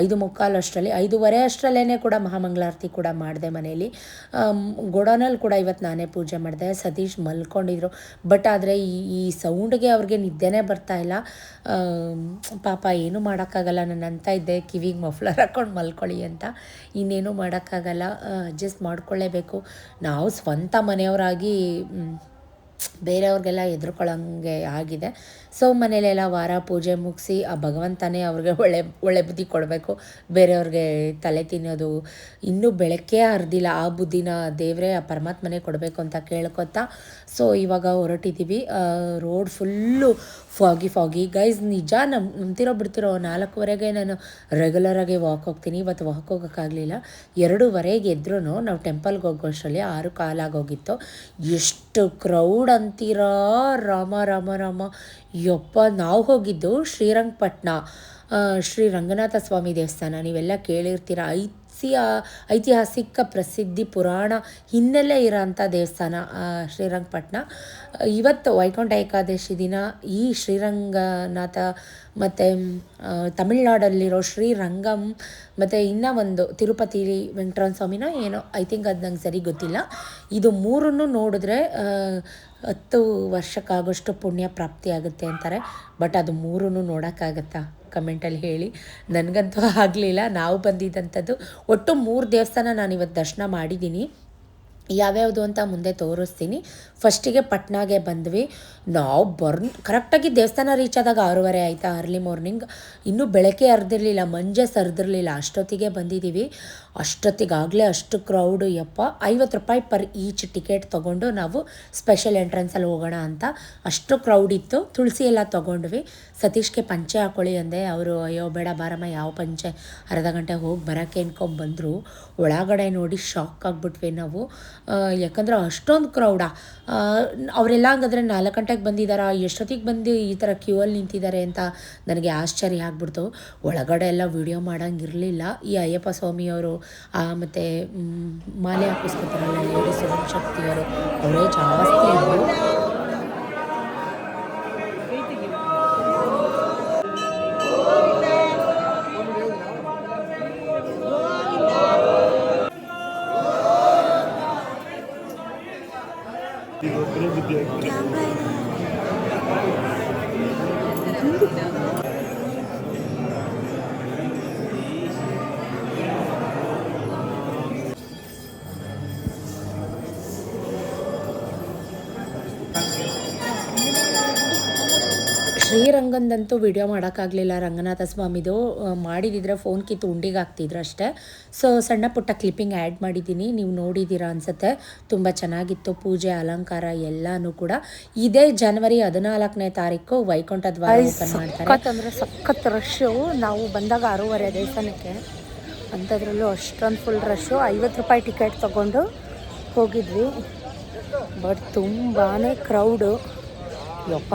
5:45 ಅಷ್ಟರಲ್ಲಿ 5:15 ಅಷ್ಟರಲ್ಲೇ ಕೂಡ ಮಹಾಮಂಗಳಾರತಿ ಕೂಡ ಮಾಡಿದೆ ಮನೇಲಿ. ಗೋಡೌನಲ್ಲಿ ಕೂಡ ಇವತ್ತು ನಾನೇ ಪೂಜೆ ಮಾಡಿದೆ. ಸತೀಶ್ ಮಲ್ಕೊಂಡಿದ್ರು, ಬಟ್ ಆದರೆ ಈ ಸೌಂಡ್ಗೆ ಅವ್ರಿಗೆ ನಿದ್ದೆನೇ ಬರ್ತಾಯಿಲ್ಲ. ಪಾಪ ಏನೂ ಮಾಡೋಕ್ಕಾಗಲ್ಲ. ನಾನು ಅಂತ ಇದ್ದೆ ಕಿವಿಗೆ ಮಫ್ಲರ್ ಹಾಕ್ಕೊಂಡು ಮಲ್ಕೊಳ್ಳಿ ಅಂತ. ಇನ್ನೇನು ಮಾಡೋಕ್ಕಾಗಲ್ಲ, ಅಡ್ಜಸ್ಟ್ ಮಾಡ್ಕೊಳ್ಳೇಬೇಕು. ನಾವು ಸ್ವಂತ ಮನೆಯವರಾಗಿ ಬೇರೆಯವ್ರಿಗೆಲ್ಲ ಹೆದರ್ಕೊಳ್ಳೋಂಗೆ ಆಗಿದೆ. ಸೊ ಮನೇಲೆಲ್ಲ ವಾರ ಪೂಜೆ ಮುಗಿಸಿ ಆ ಭಗವಂತನೇ ಅವ್ರಿಗೆ ಒಳ್ಳೆ ಬುದ್ಧಿ ಕೊಡಬೇಕು. ಬೇರೆಯವ್ರಿಗೆ ತಲೆ ತಿನ್ನೋದು ಇನ್ನೂ ಬೆಳಕೇ ಹರಿದಿಲ್ಲ, ಆ ಬುದ್ಧಿನ ದೇವರೇ ಆ ಪರಮಾತ್ಮನೇ ಕೊಡಬೇಕು ಅಂತ ಕೇಳ್ಕೊತಾ ಸೊ ಇವಾಗ ಹೊರಟಿದ್ದೀವಿ. Road full foggy guys. ನಿಜ ನಂಬ್ತಿರೋ ಬಿಡ್ತಿರೋ 4:15 ನಾನು ರೆಗ್ಯುಲರಾಗಿ ವಾಕ್ ಹೋಗ್ತೀನಿ. ಇವತ್ತು ವಾಕ್ ಹೋಗೋಕ್ಕಾಗಲಿಲ್ಲ. 2:15 ಎದ್ರೂ ನಾವು ಟೆಂಪಲ್ಗೆ ಹೋಗೋಷ್ಟರಲ್ಲಿ 6 ಕಾಲಾಗೋಗಿತ್ತು. ಎಷ್ಟು ಕ್ರೌಡ್ ಅಂತೀರಾ, ರಾಮ ರಾಮ ರಾಮ. ಯಪ್ಪ, ನಾವು ಹೋಗಿದ್ದು ಶ್ರೀರಂಗಪಟ್ಟಣ ಶ್ರೀ ರಂಗನಾಥ ಸ್ವಾಮಿ ದೇವಸ್ಥಾನ. ನೀವೆಲ್ಲ ಕೇಳಿರ್ತೀರ, ಐತಿಹಾಸಿಕ ಪ್ರಸಿದ್ಧಿ ಪುರಾಣ ಹಿನ್ನೆಲೆ ಇರೋಂಥ ದೇವಸ್ಥಾನ ಶ್ರೀರಂಗಪಟ್ಟಣ. ಇವತ್ತು ವೈಕುಂಠ ಏಕಾದಶಿ ದಿನ ಈ ಶ್ರೀರಂಗನಾಥ ಮತ್ತು ತಮಿಳ್ನಾಡಲ್ಲಿರೋ ಶ್ರೀರಂಗಂ ಮತ್ತು ಇನ್ನೂ ಒಂದು ತಿರುಪತಿ ವೆಂಕಟರಮಣ ಸ್ವಾಮಿನ ಏನೋ ಐ ಥಿಂಕ್ ಅದು ನಂಗೆ ಸರಿ ಗೊತ್ತಿಲ್ಲ. ಇದು ಮೂರನ್ನು ನೋಡಿದ್ರೆ 10 ವರ್ಷಕ್ಕಾಗೋಷ್ಟು ಪುಣ್ಯ ಪ್ರಾಪ್ತಿ ಆಗುತ್ತೆ ಅಂತಾರೆ. ಬಟ್ ಅದು ಮೂರನ್ನು ನೋಡೋಕ್ಕಾಗತ್ತಾ ಕಮೆಂಟಲ್ಲಿ ಹೇಳಿ. ನನಗಂತೂ ಆಗಲಿಲ್ಲ. ನಾವು ಬಂದಿದ್ದಂಥದ್ದು ಒಟ್ಟು 3 ದೇವಸ್ಥಾನ ನಾನು ಇವತ್ತು ದರ್ಶನ ಮಾಡಿದ್ದೀನಿ. ಯಾವ್ಯಾವುದು ಅಂತ ಮುಂದೆ ತೋರಿಸ್ತೀನಿ. ಫಸ್ಟಿಗೆ ಪಟ್ನಾಗೆ ಬಂದ್ವಿ. ನಾವು ಕರೆಕ್ಟಾಗಿ ದೇವಸ್ಥಾನ ರೀಚ್ ಆದಾಗ 6:30 ಆಯಿತಾ, ಅರ್ಲಿ ಮಾರ್ನಿಂಗ್. ಇನ್ನೂ ಬೆಳಕೆ ಹರಿದಿರಲಿಲ್ಲ, ಮಂಜೆ ಸರ್ದಿರಲಿಲ್ಲ, ಅಷ್ಟೊತ್ತಿಗೆ ಬಂದಿದ್ದೀವಿ. ಅಷ್ಟೊತ್ತಿಗಾಗಲೇ ಅಷ್ಟು ಕ್ರೌಡು. ಯಪ್ಪ, 50 ರೂಪಾಯಿ ಪರ್ ಈಚ್ ಟಿಕೆಟ್ ತೊಗೊಂಡು ನಾವು ಸ್ಪೆಷಲ್ ಎಂಟ್ರೆನ್ಸಲ್ಲಿ ಹೋಗೋಣ ಅಂತ ಅಷ್ಟು ಕ್ರೌಡ್ ಇತ್ತು. ತುಳಸಿ ಎಲ್ಲ ತೊಗೊಂಡ್ವಿ. ಸತೀಶ್ಗೆ ಪಂಚೆ ಹಾಕ್ಕೊಳ್ಳಿ ಅಂದೆ. ಅವರು ಅಯ್ಯೋ ಬೇಡ ಬಾರಮ್ಮ, ಯಾವ ಪಂಚೆ, ಅರ್ಧ ಗಂಟೆ ಹೋಗಿ ಬರೋಕ್ಕೆ ಅನ್ಕೊಂಡ್ಬಂದರು. ಒಳಗಡೆ ನೋಡಿ ಶಾಕ್ ಆಗಿಬಿಟ್ವಿ ನಾವು. ಯಾಕಂದರೆ ಅಷ್ಟೊಂದು ಕ್ರೌಡಾ. ಅವರೆಲ್ಲ ಹಂಗಾದ್ರೆ 4 ಗಂಟೆಗೆ ಬಂದಿದ್ದಾರಾ, ಎಷ್ಟೊತ್ತಿಗೆ ಬಂದು ಈ ಥರ ಕ್ಯೂ ಅಲ್ಲಿ ನಿಂತಿದ್ದಾರೆ ಅಂತ ನನಗೆ ಆಶ್ಚರ್ಯ ಆಗ್ಬಿಡ್ತು. ಒಳಗಡೆ ಎಲ್ಲ ವಿಡಿಯೋ ಮಾಡೋಂಗಿರಲಿಲ್ಲ. ಈ ಅಯ್ಯಪ್ಪ ಸ್ವಾಮಿಯವರು ಮತ್ತು ಮಾಲೆ ಹಾಕಿಸ್ಕೊತಾರಲ್ಲ ಲೇಡೀಸ್ ಶಕ್ತಿಯವರು, ಅವರೇ ಜಾಸ್ತಿ ಇದ್ದರು. ಶ್ರೀರಂಗಂದಂತೂ ವಿಡಿಯೋ ಮಾಡೋಕ್ಕಾಗಲಿಲ್ಲ. ರಂಗನಾಥ ಸ್ವಾಮಿದು ಮಾಡಿದಿದ್ರೆ ಫೋನ್ ಕಿತ್ತು ಉಂಡಿಗೆ ಹಾಕ್ತಿದ್ರು ಅಷ್ಟೇ. ಸೊ ಸಣ್ಣ ಪುಟ್ಟ ಕ್ಲಿಪ್ಪಿಂಗ್ ಆ್ಯಡ್ ಮಾಡಿದ್ದೀನಿ, ನೀವು ನೋಡಿದ್ದೀರಾ ಅನಿಸುತ್ತೆ. ತುಂಬ ಚೆನ್ನಾಗಿತ್ತು ಪೂಜೆ ಅಲಂಕಾರ ಎಲ್ಲನೂ ಕೂಡ. ಇದೇ ಜನವರಿ 14ನೇ ತಾರೀಕು ವೈಕುಂಠ ದ್ವಾರ ಓಪನ್ ಮಾಡ್ತಾರೆ. ಅಂದರೆ ಸಖತ್ ರಶ್ಶು. ನಾವು ಬಂದಾಗ 6:30 ದೇವಸ್ಥಾನಕ್ಕೆ, ಅಂಥದ್ರಲ್ಲೂ ಅಷ್ಟೊಂದು ಫುಲ್ ರಶ್ಶು. 50 ರೂಪಾಯಿ ಟಿಕೆಟ್ ತೊಗೊಂಡು ಹೋಗಿದ್ವಿ. ಬಟ್ ತುಂಬಾ ಕ್ರೌಡು ಯಪ್ಪ.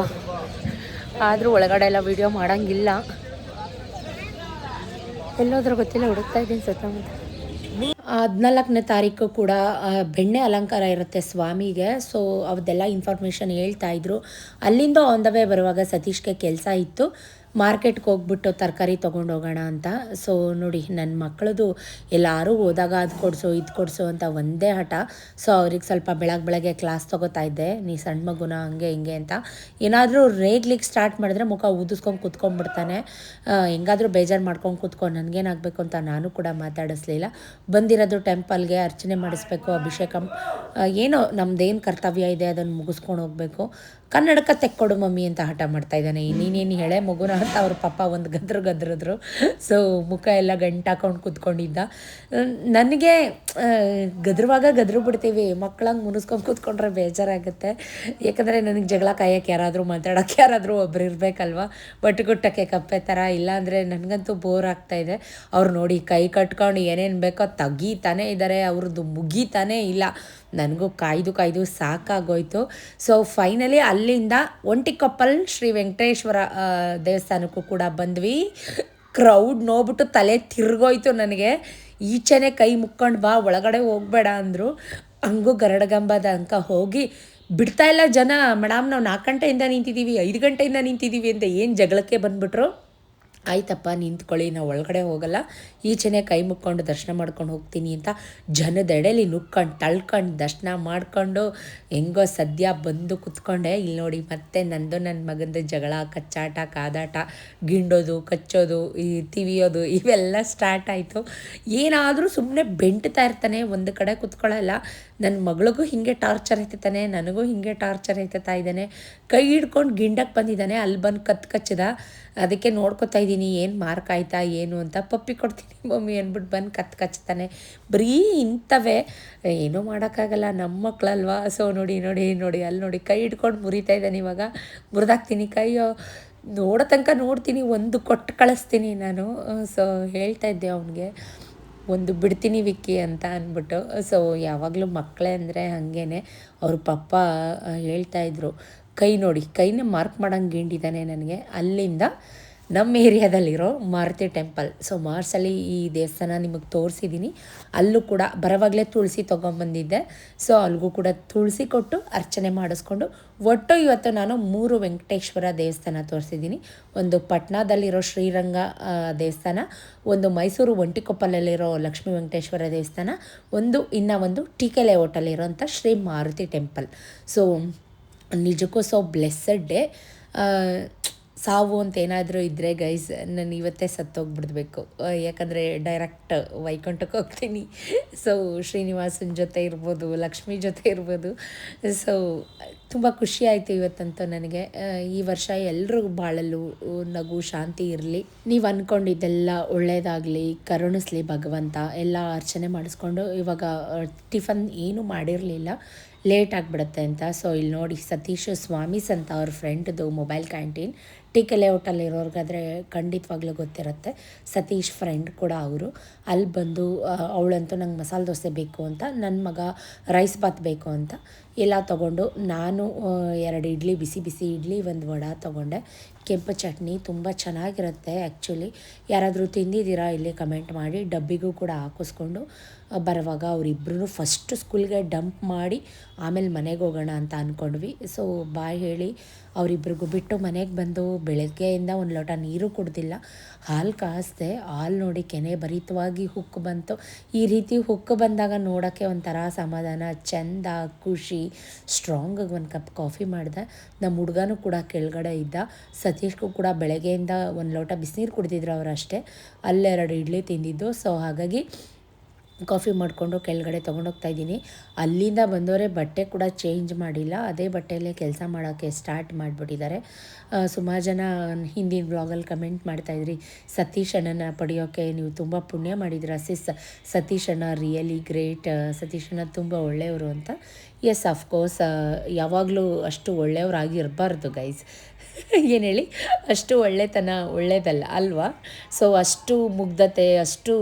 ಆದರೂ ಒಳಗಡೆ ಎಲ್ಲ ವೀಡಿಯೋ ಮಾಡೋಂಗಿಲ್ಲ, ಎಲ್ಲೋದ್ರೂ ಗೊತ್ತಿಲ್ಲ, ಹುಡುಕ್ತಾ ಇದ್ದೀನಿ ಸುತ್ತಮುತ್ತ. 14ನೇ ತಾರೀಕು ಕೂಡ ಬೆಣ್ಣೆ ಅಲಂಕಾರ ಇರುತ್ತೆ ಸ್ವಾಮಿಗೆ. ಸೊ ಅವದೆಲ್ಲ ಇನ್ಫಾರ್ಮೇಷನ್ ಹೇಳ್ತಾಯಿದ್ರು. ಅಲ್ಲಿಂದ ಆನ್ ದ ವೇ ಬರುವಾಗ ಸತೀಶ್ಗೆ ಕೆಲಸ ಇತ್ತು, ಮಾರ್ಕೆಟ್ಗೆ ಹೋಗ್ಬಿಟ್ಟು ತರಕಾರಿ ತೊಗೊಂಡು ಹೋಗೋಣ ಅಂತ. ಸೊ ನೋಡಿ, ನನ್ನ ಮಕ್ಕಳದು ಎಲ್ಲರೂ ಹೋದಾಗ ಅದು ಕೊಡಿಸು ಇದು ಕೊಡಿಸು ಅಂತ ಒಂದೇ ಹಠ. ಸೊ ಅವ್ರಿಗೆ ಸ್ವಲ್ಪ ಬೆಳಗ್ಗೆ ಕ್ಲಾಸ್ ತೊಗೋತಾ ಇದ್ದೆ, ನೀ ಸಣ್ಣ ಮಗುನ ಹಂಗೆ ಹಿಂಗೆ ಅಂತ. ಏನಾದರೂ ರೇಗ್ಲಿಕ್ಕೆ ಸ್ಟಾರ್ಟ್ ಮಾಡಿದ್ರೆ ಮುಖ ಊದಿಸ್ಕೊಂಡು ಕೂತ್ಕೊಂಡ್ಬಿಡ್ತಾನೆ. ಹೆಂಗಾದರೂ ಬೇಜಾರು ಮಾಡ್ಕೊಂಡು ಕೂತ್ಕೊಂಡು ನನಗೇನಾಗಬೇಕು ಅಂತ ನಾನು ಕೂಡ ಮಾತಾಡಿಸ್ಲಿಲ್ಲ. ಬಂದಿರೋದು ಟೆಂಪಲ್ಗೆ ಅರ್ಚನೆ ಮಾಡಿಸ್ಬೇಕು, ಅಭಿಷೇಕ ಏನೋ ನಮ್ಮದೇನು ಕರ್ತವ್ಯ ಇದೆ ಅದನ್ನು ಮುಗಿಸ್ಕೊಂಡು ಹೋಗಬೇಕು. ಕನ್ನಡಕ ತೆಕ್ಕೊಡು ಮಮ್ಮಿ ಅಂತ ಹಠ ಮಾಡ್ತಾಯಿದ್ದಾನೆ. ನೀನೇನು ಹೇಳೆ ಮಗುನ ಅಂತ ಅವ್ರ ಪಪ್ಪ ಒಂದು ಗದ್ರಿದ್ರು. ಸೊ ಮುಖ ಎಲ್ಲ ಗಂಟಾಕೊಂಡು ಕೂತ್ಕೊಂಡಿದ್ದ. ನನಗೆ ಗದ್ರು ಬಿಡ್ತೀವಿ, ಮಕ್ಕಳಂಗೆ ಮುನಿಸ್ಕೊಂಡು ಕೂತ್ಕೊಂಡ್ರೆ ಬೇಜಾರಾಗುತ್ತೆ. ಯಾಕಂದರೆ ನನಗೆ ಜಗಳ ಕಾಯೋಕ್ಕೆ ಯಾರಾದರೂ ಮಾತಾಡೋಕ್ಕೆ ಯಾರಾದರೂ ಒಬ್ರು ಇರಬೇಕಲ್ವ, ಬಟ್ಟುಗುಟ್ಟಕ್ಕೆ ಕಪ್ಪೆ ಥರ. ಇಲ್ಲಾಂದರೆ ನನಗಂತೂ ಬೋರ್ ಆಗ್ತಾಯಿದೆ. ಅವ್ರು ನೋಡಿ ಕೈ ಕಟ್ಕೊಂಡು ಏನೇನು ಬೇಕೋ ತೆಗೀತಾನೇ ಇದ್ದಾರೆ, ಅವ್ರದ್ದು ಮುಗೀತಾನೇ ಇಲ್ಲ. ನನಗೂ ಕಾಯ್ದು ಸಾಕಾಗೋಯ್ತು. ಸೊ ಫೈನಲಿ ಅಲ್ಲಿಂದ ಒಂಟಿಕೊಪ್ಪಲ್ ಶ್ರೀ ವೆಂಕಟೇಶ್ವರ ದೇವಸ್ಥಾನಕ್ಕೂ ಕೂಡ ಬಂದ್ವಿ. ಕ್ರೌಡ್ ನೋಡ್ಬಿಟ್ಟು ತಲೆ ತಿರ್ಗೋಯ್ತು ನನಗೆ. ಈಚೆನೆ ಕೈ ಮುಕ್ಕೊಂಡು ಬಾ, ಒಳಗಡೆ ಹೋಗಬೇಡ ಅಂದರು. ಹಂಗೂ ಗರಡಗಂಬದ ಅಂಕ ಹೋಗಿ ಬಿಡ್ತಾಯಿಲ್ಲ ಜನ. ಮೇಡಮ್ ನಾವು 4 ಗಂಟೆಯಿಂದ ನಿಂತಿದ್ದೀವಿ, 5 ಗಂಟೆಯಿಂದ ನಿಂತಿದ್ದೀವಿ ಅಂತ ಏನು ಜಗಳಕ್ಕೆ ಬಂದುಬಿಟ್ರು. ಆಯ್ತಪ್ಪ ನಿಂತ್ಕೊಳ್ಳಿ, ನಾವು ಒಳಗಡೆ ಹೋಗಲ್ಲ, ಈಚೆನೇ ಕೈ ಮುಕ್ಕೊಂಡು ದರ್ಶನ ಮಾಡ್ಕೊಂಡು ಹೋಗ್ತೀನಿ ಅಂತ ಜನದೆಡೆಲಿ ನುಕ್ಕೊಂಡು ತಳ್ಕೊಂಡು ದರ್ಶನ ಮಾಡಿಕೊಂಡು ಹೆಂಗೋ ಸದ್ಯ ಬಂದು ಕುತ್ಕೊಂಡೆ. ಇಲ್ಲಿ ನೋಡಿ ಮತ್ತೆ ನನ್ನ ಮಗಂದು ಜಗಳ, ಕಚ್ಚಾಟ, ಕಾದಾಟ, ಗಿಂಡೋದು, ಕಚ್ಚೋದು, ಈ ತಿವಿಯೋದು ಇವೆಲ್ಲ ಸ್ಟಾರ್ಟ್ ಆಯಿತು. ಏನಾದರೂ ಸುಮ್ಮನೆ ಬೆಂಟ್ತಾ ಇರ್ತಾನೆ, ಒಂದು ಕಡೆ ಕುತ್ಕೊಳ್ಳಲ್ಲ. ನನ್ನ ಮಗಳಿಗೂ ಹೀಗೆ ಟಾರ್ಚರ್ ಐತಾನೆ, ನನಗೂ ಹೀಗೆ ಟಾರ್ಚರ್ ಐತಾ ಇದ್ದಾನೆ. ಕೈ ಹಿಡ್ಕೊಂಡು ಗಿಂಡಕ್ಕೆ ಬಂದಿದ್ದಾನೆ, ಅಲ್ಲಿ ಬಂದು ಕಚ್ಚಿದ. ಅದಕ್ಕೆ ನೋಡ್ಕೊತಾ ಇದ್ದೀನಿ ಏನು ಮಾರ್ಕ್ ಆಯ್ತಾ ಏನು ಅಂತ. ಪಪ್ಪಿ ಕೊಡ್ತೀನಿ ಮಮ್ಮಿ ಅಂದ್ಬಿಟ್ಟು ಬಂದು ಕಚ್ತಾನೆ. ಬರೀ ಇಂಥವೇ, ಏನೂ ಮಾಡೋಕ್ಕಾಗಲ್ಲ, ನಮ್ಮ ಮಕ್ಕಳಲ್ವಾ. ಸೊ ನೋಡಿ ಅಲ್ಲಿ ನೋಡಿ ಕೈ ಹಿಡ್ಕೊಂಡು ಮುರಿತಾ ಇದ್ದಾನೆ. ಇವಾಗ ಮುರಿದಾಕ್ತೀನಿ ಕೈಯೋ, ನೋಡೋ ತನಕ ನೋಡ್ತೀನಿ, ಒಂದು ಕೊಟ್ಟು ಕಳಿಸ್ತೀನಿ ನಾನು. ಸೊ ಹೇಳ್ತಾ ಇದ್ದೆ ಅವನಿಗೆ, ಒಂದು ಬಿಡ್ತೀನಿ ವಿಕ್ಕಿ ಅಂತ ಅಂದ್ಬಿಟ್ಟು. ಸೊ ಯಾವಾಗಲೂ ಮಕ್ಕಳೇ ಅಂದರೆ ಹಾಗೇ. ಅವ್ರ ಪಪ್ಪ ಹೇಳ್ತಾಯಿದ್ರು, ಕೈ ನೋಡಿ, ಕೈನ ಮಾರ್ಕ್ ಮಾಡೋಂಗೆ ಗಿಂಡಿದ್ದಾನೆ ನನಗೆ. ಅಲ್ಲಿಂದ ನಮ್ಮ ಏರಿಯಾದಲ್ಲಿರೋ ಮಾರುತಿ ಟೆಂಪಲ್. ಸೊ ಮಾರ್ಸಲ್ಲಿ ಈ ದೇವಸ್ಥಾನ ನಿಮಗೆ ತೋರಿಸಿದ್ದೀನಿ. ಅಲ್ಲೂ ಕೂಡ ಬರೋವಾಗಲೇ ತುಳಸಿ ತೊಗೊಂಬಂದಿದ್ದೆ. ಸೊ ಅಲ್ಲಿಗೂ ಕೂಡ ತುಳಸಿ ಕೊಟ್ಟು ಅರ್ಚನೆ ಮಾಡಿಸ್ಕೊಂಡು ಒಟ್ಟು ಇವತ್ತು ನಾನು 3 ವೆಂಕಟೇಶ್ವರ ದೇವಸ್ಥಾನ ತೋರಿಸಿದ್ದೀನಿ. ಒಂದು ಪಟ್ನಾದಲ್ಲಿರೋ ಶ್ರೀರಂಗ ದೇವಸ್ಥಾನ, ಒಂದು ಮೈಸೂರು ಒಂಟಿಕೊಪ್ಪಲಲ್ಲಿರೋ ಲಕ್ಷ್ಮೀ ವೆಂಕಟೇಶ್ವರ ದೇವಸ್ಥಾನ, ಇನ್ನೂ ಒಂದು TK. ಲೇಔಟಲ್ಲಿರೋಂಥ Shri Maruti temple. So ನಿಜಕ್ಕೂ ಸೊ ಬ್ಲೆಸ್ಸಡ್ ಡೇ. ಸಾವು ಅಂತ ಏನಾದರೂ ಇದ್ದರೆ ಗೈಸ್, ನಾನು ಇವತ್ತೇ ಸತ್ತೋಗ್ಬಿಡ್ಬೇಕು. ಯಾಕಂದರೆ ಡೈರೆಕ್ಟ್ ವೈಕುಂಠಕ್ಕೆ ಹೋಗ್ತೀನಿ. ಸೊ ಶ್ರೀನಿವಾಸನ ಜೊತೆ ಇರ್ಬೋದು, ಲಕ್ಷ್ಮಿ ಜೊತೆ ಇರ್ಬೋದು. ಸೊ ತುಂಬ ಖುಷಿ ಆಯಿತು ಇವತ್ತಂತೂ ನನಗೆ. ಈ ವರ್ಷ ಎಲ್ಲರೂ ಬಾಳಲು ನಗು ಶಾಂತಿ ಇರಲಿ. ನೀವು ಅಂದ್ಕೊಂಡಿದ್ದೆಲ್ಲ ಒಳ್ಳೆಯದಾಗಲಿ, ಕರುಣಿಸ್ಲಿ ಭಗವಂತ. ಎಲ್ಲ ಅರ್ಚನೆ ಮಾಡಿಸ್ಕೊಂಡು ಇವಾಗ ಟಿಫನ್ ಏನೂ ಮಾಡಿರಲಿಲ್ಲ, ಲೇಟ್ ಆಗಿಬಿಡುತ್ತೆ ಅಂತ. ಸೊ ಇಲ್ಲಿ ನೋಡಿ, ಸತೀಶ್ ಸ್ವಾಮೀಸ್ ಅಂತ ಅವ್ರ ಫ್ರೆಂಡ್ದು ಮೊಬೈಲ್ ಕ್ಯಾಂಟೀನ್. ಟಿ.ಕೆ. ಲೇಔಟಲ್ಲಿರೋರ್ಗಾದರೆ ಖಂಡಿತವಾಗ್ಲೂ ಗೊತ್ತಿರುತ್ತೆ. ಸತೀಶ್ ಫ್ರೆಂಡ್ ಕೂಡ ಅವರು. ಅಲ್ಲಿ ಬಂದು ಅವಳಂತೂ ನಂಗೆ ಮಸಾಲೆ ದೋಸೆ ಬೇಕು ಅಂತ, ನನ್ನ ಮಗ ರೈಸ್ ಬಾತ್ ಬೇಕು ಅಂತ ಎಲ್ಲ ತೊಗೊಂಡು, ನಾನು 2 ಇಡ್ಲಿ, ಬಿಸಿ ಇಡ್ಲಿ, 1 ವಡೆ ತೊಗೊಂಡೆ. ಕೆಂಪು ಚಟ್ನಿ ತುಂಬ ಚೆನ್ನಾಗಿರುತ್ತೆ ಆ್ಯಕ್ಚುಲಿ. ಯಾರಾದರೂ ತಿಂದಿದ್ದೀರಾ ಇಲ್ಲಿ ಕಮೆಂಟ್ ಮಾಡಿ. ಡಬ್ಬಿಗೂ ಕೂಡ ಹಾಕಿಸ್ಕೊಂಡು ಬರುವಾಗ ಅವರಿಬ್ಬರೂ ಫಸ್ಟ್ ಸ್ಕೂಲ್ಗೆ ಡಂಪ್ ಮಾಡಿ ಆಮೇಲೆ ಮನೆಗೆ ಹೋಗೋಣ ಅಂತ ಅಂದ್ಕೊಂಡ್ವಿ. ಸೊ ಬಾಯ್ ಹೇಳಿ ಅವರಿಬ್ರಿಗೂ ಬಿಟ್ಟು ಮನೆಗೆ ಬಂದು ಬೆಳಗ್ಗೆಯಿಂದ 1 ಲೋಟ ನೀರು ಕುಡ್ದಿಲ್ಲ. ಹಾಲು ಕಾಯಿಸ್ದೆ, ಹಾಲು ನೋಡಿ ಕೆನೆ ಭರಿತವಾಗಿ ಹುಕ್ಕು ಬಂತು. ಈ ರೀತಿ ಹುಕ್ಕು ಬಂದಾಗ ನೋಡೋಕ್ಕೆ ಒಂಥರ ಸಮಾಧಾನ, ಚೆಂದ, ಖುಷಿ. ಸ್ಟ್ರಾಂಗಾಗಿ 1 ಕಪ್ ಕಾಫಿ ಮಾಡಿದೆ. ನಮ್ಮ ಹುಡುಗನೂ ಕೂಡ ಕೆಳಗಡೆ ಇದ್ದ. ಸತೀಶ್ಗೂ ಕೂಡ ಬೆಳಗ್ಗೆಯಿಂದ 1 ಲೋಟ ಬಿಸಿನೀರು ಕುಡಿದಿದ್ರು ಅವರಷ್ಟೇ. ಅಲ್ಲೇ 2 ಇಡ್ಲಿ ತಿಂದಿದ್ದು. ಸೊ ಹಾಗಾಗಿ ಕಾಫಿ ಮಾಡಿಕೊಂಡು ಕೆಳಗಡೆ ತೊಗೊಂಡೋಗ್ತಾ ಇದ್ದೀನಿ. ಅಲ್ಲಿಂದ ಬಂದವರೇ ಬಟ್ಟೆ ಕೂಡ ಚೇಂಜ್ ಮಾಡಿಲ್ಲ, ಅದೇ ಬಟ್ಟೆಯಲ್ಲೇ ಕೆಲಸ ಮಾಡೋಕ್ಕೆ ಸ್ಟಾರ್ಟ್ ಮಾಡಿಬಿಟ್ಟಿದ್ದಾರೆ. ಸುಮಾರು ಜನ ಹಿಂದಿನ ಬ್ಲಾಗಲ್ಲಿ ಕಮೆಂಟ್ ಮಾಡ್ತಾಯಿದ್ರಿ, ಸತೀಶ್ ಅಣ್ಣನ ಪಡೆಯೋಕ್ಕೆ ನೀವು ತುಂಬ ಪುಣ್ಯ ಮಾಡಿದ್ದೀರ ಸತೀಶ್ ಅಣ್ಣ ರಿಯಲಿ ಗ್ರೇಟ್, ಸತೀಶ್ ಅಣ್ಣ ತುಂಬ ಒಳ್ಳೆಯವರು ಅಂತ. ಎಸ್, ಅಫ್ಕೋರ್ಸ್ ಯಾವಾಗಲೂ ಅಷ್ಟು ಒಳ್ಳೆಯವರಾಗಿ ಇರಬಾರ್ದು ಗೈಸ್. ಏನು ಹೇಳಿ, ಅಷ್ಟು ಒಳ್ಳೆತನ ಒಳ್ಳೆಯದಲ್ಲ ಅಲ್ವಾ? ಸೊ ಅಷ್ಟು ಮುಗ್ಧತೆ, ಅಷ್ಟು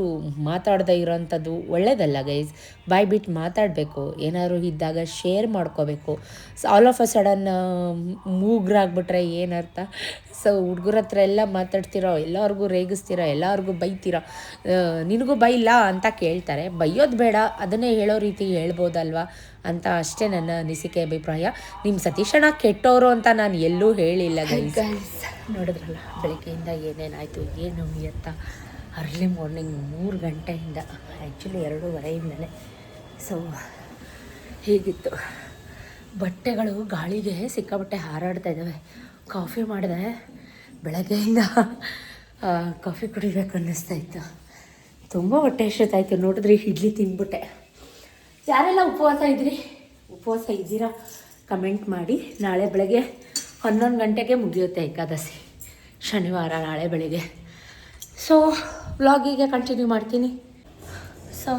ಮಾತಾಡದೇ ಇರೋವಂಥದ್ದು ಒಳ್ಳೆಯದಲ್ಲ ಗೈಸ್. ಬಾಯ್ ಬಿಟ್ಟು ಮಾತಾಡಬೇಕು, ಏನಾದ್ರು ಇದ್ದಾಗ ಶೇರ್ ಮಾಡ್ಕೋಬೇಕು. So all of a sudden ಮೂಗ್ರಾಗ್ಬಿಟ್ರೆ ಏನರ್ಥ? ಸೊ ಹುಡುಗರ ಹತ್ರ ಎಲ್ಲ ಮಾತಾಡ್ತಿರೋ, ಎಲ್ಲರಿಗೂ ರೇಗಿಸ್ತೀರೋ, ಎಲ್ಲರಿಗೂ ಬೈತೀರೋ, ನಿನಗೂ ಬೈಲ್ಲ ಅಂತ ಕೇಳ್ತಾರೆ. ಬೈಯೋದು ಬೇಡ, ಅದನ್ನೇ ಹೇಳೋ ರೀತಿ ಹೇಳ್ಬೋದಲ್ವಾ ಅಂತ ಅಷ್ಟೇ ನನ್ನ ಅನಿಸಿಕೆ, ಅಭಿಪ್ರಾಯ. ನಿಮ್ಮ ಸತೀಶಣ್ಣ ಕೆಟ್ಟವರು ಅಂತ ನಾನು ಎಲ್ಲೂ ಹೇಳಿಲ್ಲ ಗೈಸ್. ನೋಡಿದ್ರಲ್ಲ ಬೆಳಗ್ಗೆಯಿಂದ ಏನೇನಾಯಿತು ಏನು ಎತ್ತ. ಅರ್ಲಿ ಮಾರ್ನಿಂಗ್ 3 ಗಂಟೆಯಿಂದ, ಆ್ಯಕ್ಚುಲಿ 2:30ಇಂದಲೇ. ಸೊ ಹೀಗಿತ್ತು. ಬಟ್ಟೆಗಳು ಗಾಳಿಗೆ ಸಿಕ್ಕಾಬಟ್ಟೆ ಹಾರಾಡ್ತಾ ಇದ್ದಾವೆ. ಕಾಫಿ ಮಾಡಿದೆ, ಬೆಳಗ್ಗೆಯಿಂದ ಕಾಫಿ ಕುಡಿಬೇಕು ಅನ್ನಿಸ್ತಾ ಇತ್ತು. ತುಂಬ ಹೊಟ್ಟೆ ಎಷ್ಟೊತ್ತಾಯಿತು ನೋಡಿದ್ರಿ. ಇಡ್ಲಿ ತಿಂದ್ಬಿಟ್ಟೆ. ಯಾರೆಲ್ಲ ಉಪವಾಸ ಇದ್ದೀರಾ ಕಮೆಂಟ್ ಮಾಡಿ. ನಾಳೆ ಬೆಳಗ್ಗೆ 11 ಗಂಟೆಗೆ ಮುಗಿಯುತ್ತೆ ಏಕಾದಶಿ, ಶನಿವಾರ ನಾಳೆ ಬೆಳಗ್ಗೆ. ಸೊ ವ್ಲಾಗಿಗೆ ಕಂಟಿನ್ಯೂ ಮಾಡ್ತೀನಿ. ಸೊ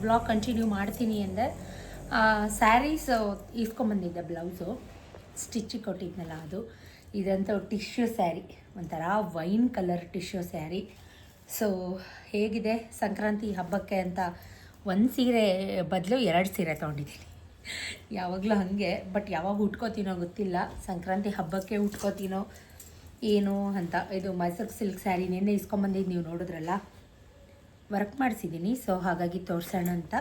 ವ್ಲಾಗ್ ಕಂಟಿನ್ಯೂ ಮಾಡ್ತೀನಿ ಅಂದರೆ, ಸ್ಯಾರೀಸ್ ಇಸ್ಕೊಂಬಂದಿದ್ದೆ, ಬ್ಲೌಸು ಸ್ಟಿಚಿಗೆ ಕೊಟ್ಟಿದ್ನಲ್ಲ ಅದು. ಇದಂತೂ ಟಿಶ್ಯೂ ಸ್ಯಾರಿ, ಒಂಥರ wine colour tissue sari. So ಹೇಗಿದೆ ಸಂಕ್ರಾಂತಿ ಹಬ್ಬಕ್ಕೆ ಅಂತ ಒಂದು ಸೀರೆ ಬದಲು 2 ಸೀರೆ ತೊಗೊಂಡಿದ್ದೀನಿ. ಯಾವಾಗಲೂ ಹಾಗೆ, ಬಟ್ ಯಾವಾಗ ಉಟ್ಕೋತೀನೋ ಗೊತ್ತಿಲ್ಲ. ಸಂಕ್ರಾಂತಿ ಹಬ್ಬಕ್ಕೆ ಉಟ್ಕೋತೀನೋ ಏನು ಅಂತ. ಇದು ಮೈಸೂರು ಸಿಲ್ಕ್ ಸ್ಯಾರಿ ನಿನ್ನೆ ಇಸ್ಕೊಂಬಂದಿದ್ದು ನೀವು ನೋಡಿದ್ರಲ್ಲ, ವರ್ಕ್ ಮಾಡಿಸಿದ್ದೀನಿ. ಸೊ ಹಾಗಾಗಿ ತೋರಿಸೋಣ ಅಂತ.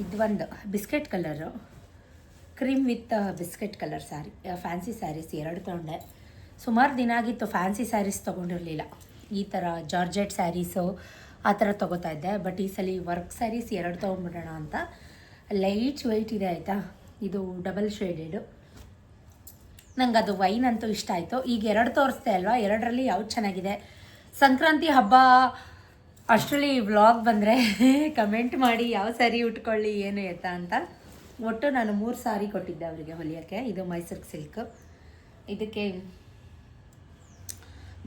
ಇದು ಒಂದು biscuit colour, cream with biscuit colour sari, fancy saris 2 ತೊಗೊಂಡೆ. ಸುಮಾರು ದಿನ ಆಗಿತ್ತು ಫ್ಯಾನ್ಸಿ ಸ್ಯಾರೀಸ್ ತೊಗೊಂಡಿರಲಿಲ್ಲ. ಈ ಥರ ಜಾರ್ಜೆಟ್ ಸ್ಯಾರೀಸು ಆ ಥರ ತೊಗೋತಾ ಇದ್ದೆ. ಬಟ್ ಈ ಸಲ ವರ್ಕ್ ಸ್ಯಾರೀಸ್ 2 ತೊಗೊಂಡ್ಬಿಡೋಣ ಅಂತ. ಲೈಟ್ ವೆಯ್ಟ್ ಇದೆ ಆಯಿತಾ. ಇದು ಡಬಲ್ ಶೇಡೆಡು. ನಂಗೆ ಅದು ವೈನ್ ಅಂತೂ ಇಷ್ಟ ಆಯಿತು. ಈಗ 2 ತೋರಿಸ್ದೆ ಅಲ್ವಾ, 2ರಲ್ಲಿ ಯಾವ್ದು ಚೆನ್ನಾಗಿದೆ? ಸಂಕ್ರಾಂತಿ ಹಬ್ಬ ಅಷ್ಟರಲ್ಲಿ ವ್ಲಾಗ್ ಬಂದರೆ ಕಮೆಂಟ್ ಮಾಡಿ ಯಾವ ಸ್ಯಾರಿ ಉಟ್ಕೊಳ್ಳಿ ಏನು ಎತ್ತಾ ಅಂತ. ಒಟ್ಟು ನಾನು 3 ಸಾರಿ ಕೊಟ್ಟಿದ್ದೆ ಅವರಿಗೆ ಹೊಲಿಯೋಕ್ಕೆ. ಇದು ಮೈಸೂರು ಸಿಲ್ಕ್. ಇದಕ್ಕೆ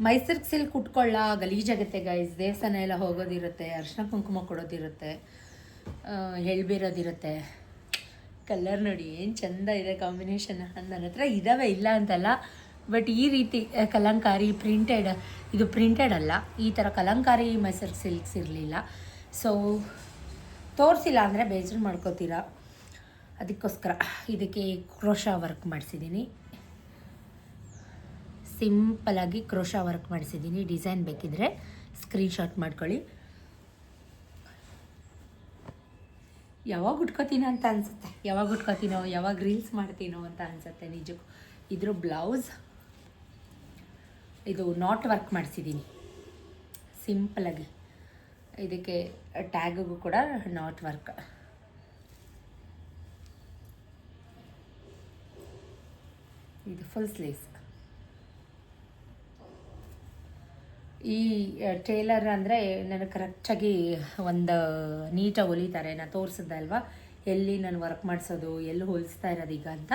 ಮೈಸೂರು ಸಿಲ್ಕ್ ಉಟ್ಕೊಳ್ಳ ಗಲೀಜಾಗುತ್ತೆ ಗೈಸ್. ದೇವಸ್ಥಾನ ಎಲ್ಲ ಹೋಗೋದಿರುತ್ತೆ, ಅರ್ಶಿನ ಕುಂಕುಮ ಕೊಡೋದಿರುತ್ತೆ, ಎಳ್ಬಿರೋದಿರುತ್ತೆ. ಕಲರ್ ನೋಡಿ ಏನು ಚೆಂದ ಇದೆ ಕಾಂಬಿನೇಷನ್. ನನ್ನ ಹತ್ರ ಇದ್ದಾವೆ, ಇಲ್ಲ ಅಂತಲ್ಲ. ಬಟ್ ಈ ರೀತಿ ಕಲಂಕಾರಿ ಪ್ರಿಂಟೆಡ್, ಇದು ಪ್ರಿಂಟೆಡ್ ಅಲ್ಲ, ಈ ಥರ ಕಲಂಕಾರಿ ಮೈಸೂರು ಸಿಲ್ಕ್ಸ್ ಇರಲಿಲ್ಲ. ಸೊ ತೋರಿಸಿಲ್ಲ ಅಂದರೆ ಬೇಜಾರು ಮಾಡ್ಕೋತೀರಾ. ಅದಕ್ಕೋಸ್ಕರ ಇದಕ್ಕೆ ಕ್ರೋಶಾ ವರ್ಕ್ ಮಾಡಿಸಿದ್ದೀನಿ. ಸಿಂಪಲಾಗಿ ಕ್ರೋಶಾ ವರ್ಕ್ ಮಾಡಿಸಿದ್ದೀನಿ. ಡಿಸೈನ್ ಬೇಕಿದ್ದರೆ ಸ್ಕ್ರೀನ್ಶಾಟ್ ಮಾಡ್ಕೊಳ್ಳಿ. ಯಾವಾಗ ಉಟ್ಕೋತೀನೋ ಅಂತ ಅನಿಸುತ್ತೆ, ಯಾವಾಗ ಉಟ್ಕೋತೀನೋ, ಯಾವಾಗ ರೀಲ್ಸ್ ಮಾಡ್ತೀನೋ ಅಂತ ಅನಿಸುತ್ತೆ ನಿಜಕ್ಕೂ. ಇದ್ರ ಬ್ಲೌಸ್ ಇದು ನಾಟ್ ವರ್ಕ್ ಮಾಡಿಸಿದ್ದೀನಿ ಸಿಂಪಲಾಗಿ. ಇದಕ್ಕೆ ಟ್ಯಾಗಿಗೂ ಕೂಡ ನಾಟ್ ವರ್ಕ್. ಇದು ಫುಲ್ ಸ್ಲೀವ್ಸ್. ಈ ಟೇಲರ್ ಅಂದರೆ ನನಗೆ ಕರೆಕ್ಟಾಗಿ ಒಂದು ನೀಟಾಗಿ ಹೊಲಿತಾರೆ. ನಾನು ತೋರಿಸಿದ್ದೆ ಅಲ್ವಾ ಎಲ್ಲಿ ನಾನು ವರ್ಕ್ ಮಾಡಿಸೋದು, ಎಲ್ಲಿ ಹೊಲಿಸ್ತಾ ಇರೋದು ಈಗ ಅಂತ.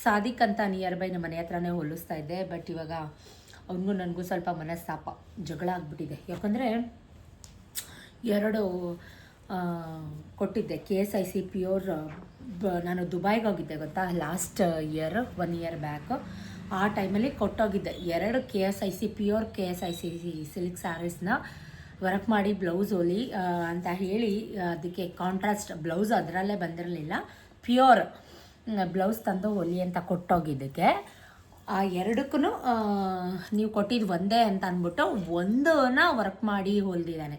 ಸಾದಿಕ್ ಅಂತ ನಿಯರ್ ಬೈ ನಮ್ಮ ಮನೆ ಹತ್ರನೇ ಹೊಲಿಸ್ತಾ ಇದ್ದೆ. ಬಟ್ ಇವಾಗ ಅವನಿಗೂ ನನಗೂ ಸ್ವಲ್ಪ ಮನಸ್ತಾಪ, ಜಗಳ ಆಗ್ಬಿಟ್ಟಿದೆ. ಯಾಕಂದರೆ 2 ಕೊಟ್ಟಿದ್ದೆ KSIC ಪ್ಯೂರ್. ನಾನು ದುಬೈಗೆ ಹೋಗಿದ್ದೆ ಗೊತ್ತಾ, ಲಾಸ್ಟ್ ಇಯರ್ 1 ಇಯರ್ ಬ್ಯಾಕ್. ಆ ಟೈಮಲ್ಲಿ ಕೊಟ್ಟೋಗಿದ್ದೆ 2 KSIC ಪ್ಯೂರ್ KSIC ಸಿಲ್ಕ್ ಸ್ಯಾರೀಸ್ನ ವರ್ಕ್ ಮಾಡಿ ಬ್ಲೌಸ್ ಹೊಲಿ ಅಂತ ಹೇಳಿ. ಅದಕ್ಕೆ ಕಾಂಟ್ರಾಸ್ಟ್ ಬ್ಲೌಸ್ ಅದರಲ್ಲೇ ಬಂದಿರಲಿಲ್ಲ, ಪ್ಯೂರ್ ಬ್ಲೌಸ್ ತಂದು ಹೊಲಿ ಅಂತ ಕೊಟ್ಟೋಗಿದ್ದಕ್ಕೆ ಆ 2ಕ್ಕೂ ನೀವು ಕೊಟ್ಟಿದ್ದು ಒಂದೇ ಅಂತ ಅಂದ್ಬಿಟ್ಟು 1ನ ವರ್ಕ್ ಮಾಡಿ ಹೊಲ್ದಿದ್ದಾನೆ.